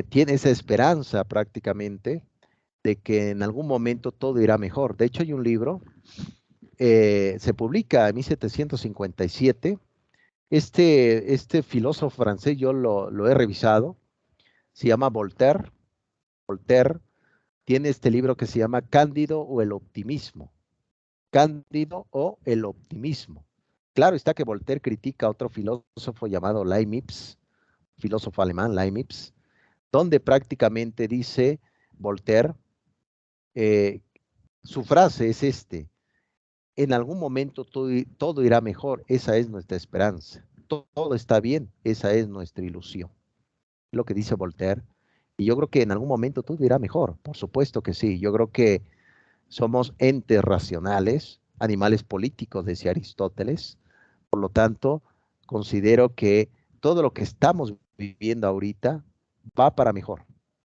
S1: tiene esa esperanza prácticamente de que en algún momento todo irá mejor. De hecho, hay un libro, se publica en 1757. Este filósofo francés yo lo he revisado, se llama Voltaire. Voltaire tiene este libro que se llama Cándido o el optimismo. Cándido o el optimismo. Claro está que Voltaire critica a otro filósofo llamado Leibniz, filósofo alemán Leibniz, donde prácticamente dice Voltaire, su frase es en algún momento todo irá mejor, esa es nuestra esperanza. Todo está bien, esa es nuestra ilusión. Lo que dice Voltaire. Y yo creo que en algún momento todo irá mejor, por supuesto que sí. Yo creo que somos entes racionales, animales políticos, decía Aristóteles. Por lo tanto, considero que todo lo que estamos viviendo ahorita va para mejor,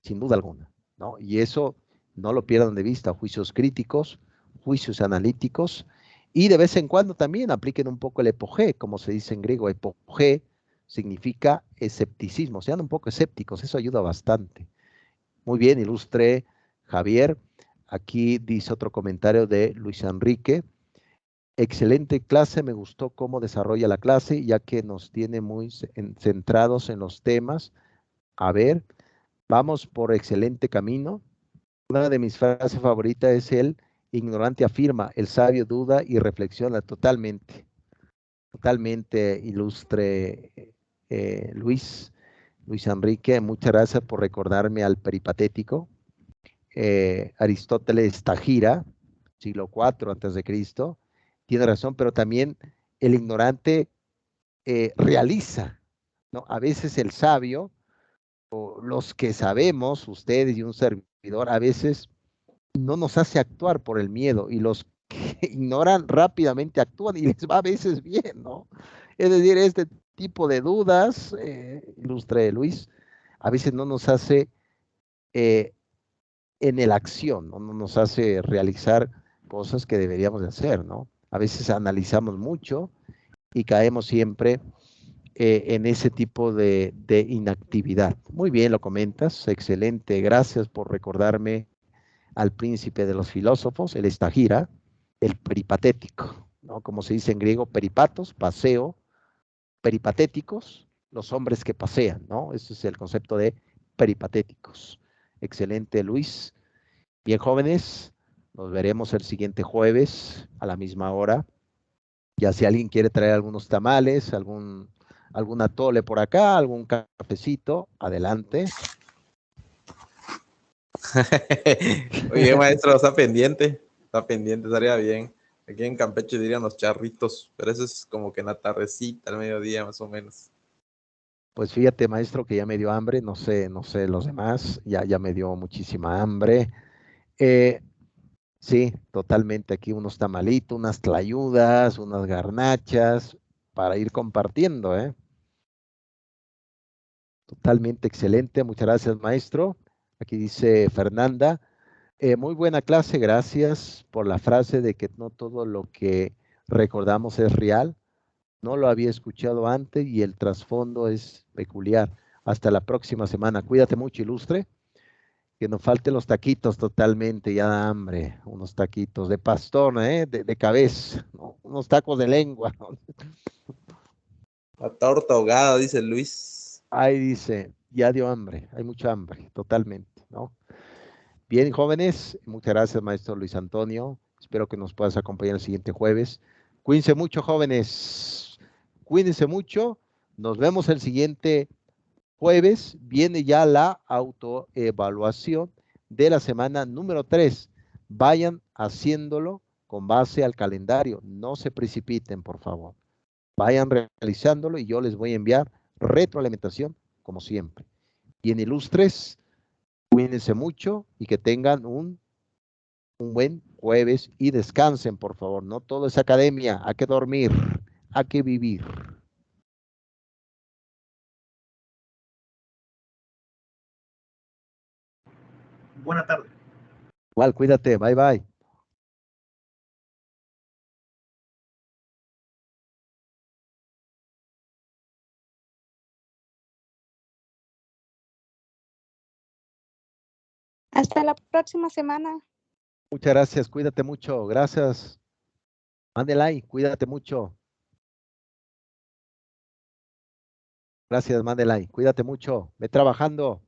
S1: sin duda alguna, ¿no? Y eso no lo pierdan de vista, juicios críticos, juicios analíticos, y de vez en cuando también apliquen un poco el epogé, como se dice en griego. Epogé significa escepticismo, sean un poco escépticos, eso ayuda bastante. Muy bien, ilustre Javier. Aquí dice otro comentario de Luis Enrique. Excelente clase, me gustó cómo desarrolla la clase, ya que nos tiene muy centrados en los temas. A ver, vamos por excelente camino. Una de mis frases favoritas es el ignorante afirma, el sabio duda y reflexiona. Totalmente, totalmente ilustre Luis Enrique. Muchas gracias por recordarme al peripatético. Aristóteles Tagira, siglo IV antes de Cristo, tiene razón, pero también el ignorante realiza, ¿no? A veces el sabio, o los que sabemos, ustedes y un servidor, a veces no nos hace actuar por el miedo, y los que ignoran rápidamente actúan y les va a veces bien, ¿no? Es decir, este tipo de dudas, ilustre Luis, a veces no nos hace en la acción, ¿no? No nos hace realizar cosas que deberíamos de hacer, ¿no? A veces analizamos mucho y caemos siempre en ese tipo de inactividad. Muy bien, lo comentas, excelente, gracias por recordarme al príncipe de los filósofos, el estagira, el peripatético, ¿no? Como se dice en griego, peripatos, paseo, peripatéticos, los hombres que pasean, ¿no? Ese es el concepto de peripatéticos. Excelente, Luis. Bien, jóvenes, nos veremos el siguiente jueves a la misma hora. Ya si alguien quiere traer algunos tamales, algún atole por acá, algún cafecito, adelante.
S3: Oye, maestro, está pendiente, estaría bien. Aquí en Campeche dirían los charritos, pero eso es como que en la tardecita, al mediodía más o menos.
S1: Pues fíjate, maestro, que ya me dio hambre, no sé los demás, ya me dio muchísima hambre. Sí, totalmente, aquí unos tamalitos, unas tlayudas, unas garnachas, para ir compartiendo, ¿eh? Totalmente excelente, muchas gracias, maestro. Aquí dice Fernanda, muy buena clase, gracias por la frase de que no todo lo que recordamos es real. No lo había escuchado antes y el trasfondo es peculiar. Hasta la próxima semana. Cuídate mucho, ilustre. Que nos falten los taquitos totalmente, ya da hambre. Unos taquitos de pastor, de cabeza, ¿no? Unos tacos de lengua, ¿no?
S3: La torta ahogada, dice Luis.
S1: Ahí dice, ya dio hambre, hay mucha hambre, totalmente, ¿no? Bien, jóvenes, muchas gracias, maestro Luis Antonio. Espero que nos puedas acompañar el siguiente jueves. Cuídense mucho, jóvenes. Cuídense mucho. Nos vemos el siguiente jueves viene ya la autoevaluación de la semana número 3. Vayan haciéndolo con base al calendario. No se precipiten, por favor. Vayan realizándolo y yo les voy a enviar retroalimentación como siempre. Y en ilustres, cuídense mucho y que tengan un buen jueves y descansen, por favor. No todo es academia, hay que dormir, hay que vivir.
S5: Buena tarde.
S1: Igual, cuídate, bye bye.
S2: Hasta la próxima semana.
S1: Muchas gracias, cuídate mucho, gracias. Mandelay, cuídate mucho. Gracias, Mandelay, cuídate mucho. Ve trabajando.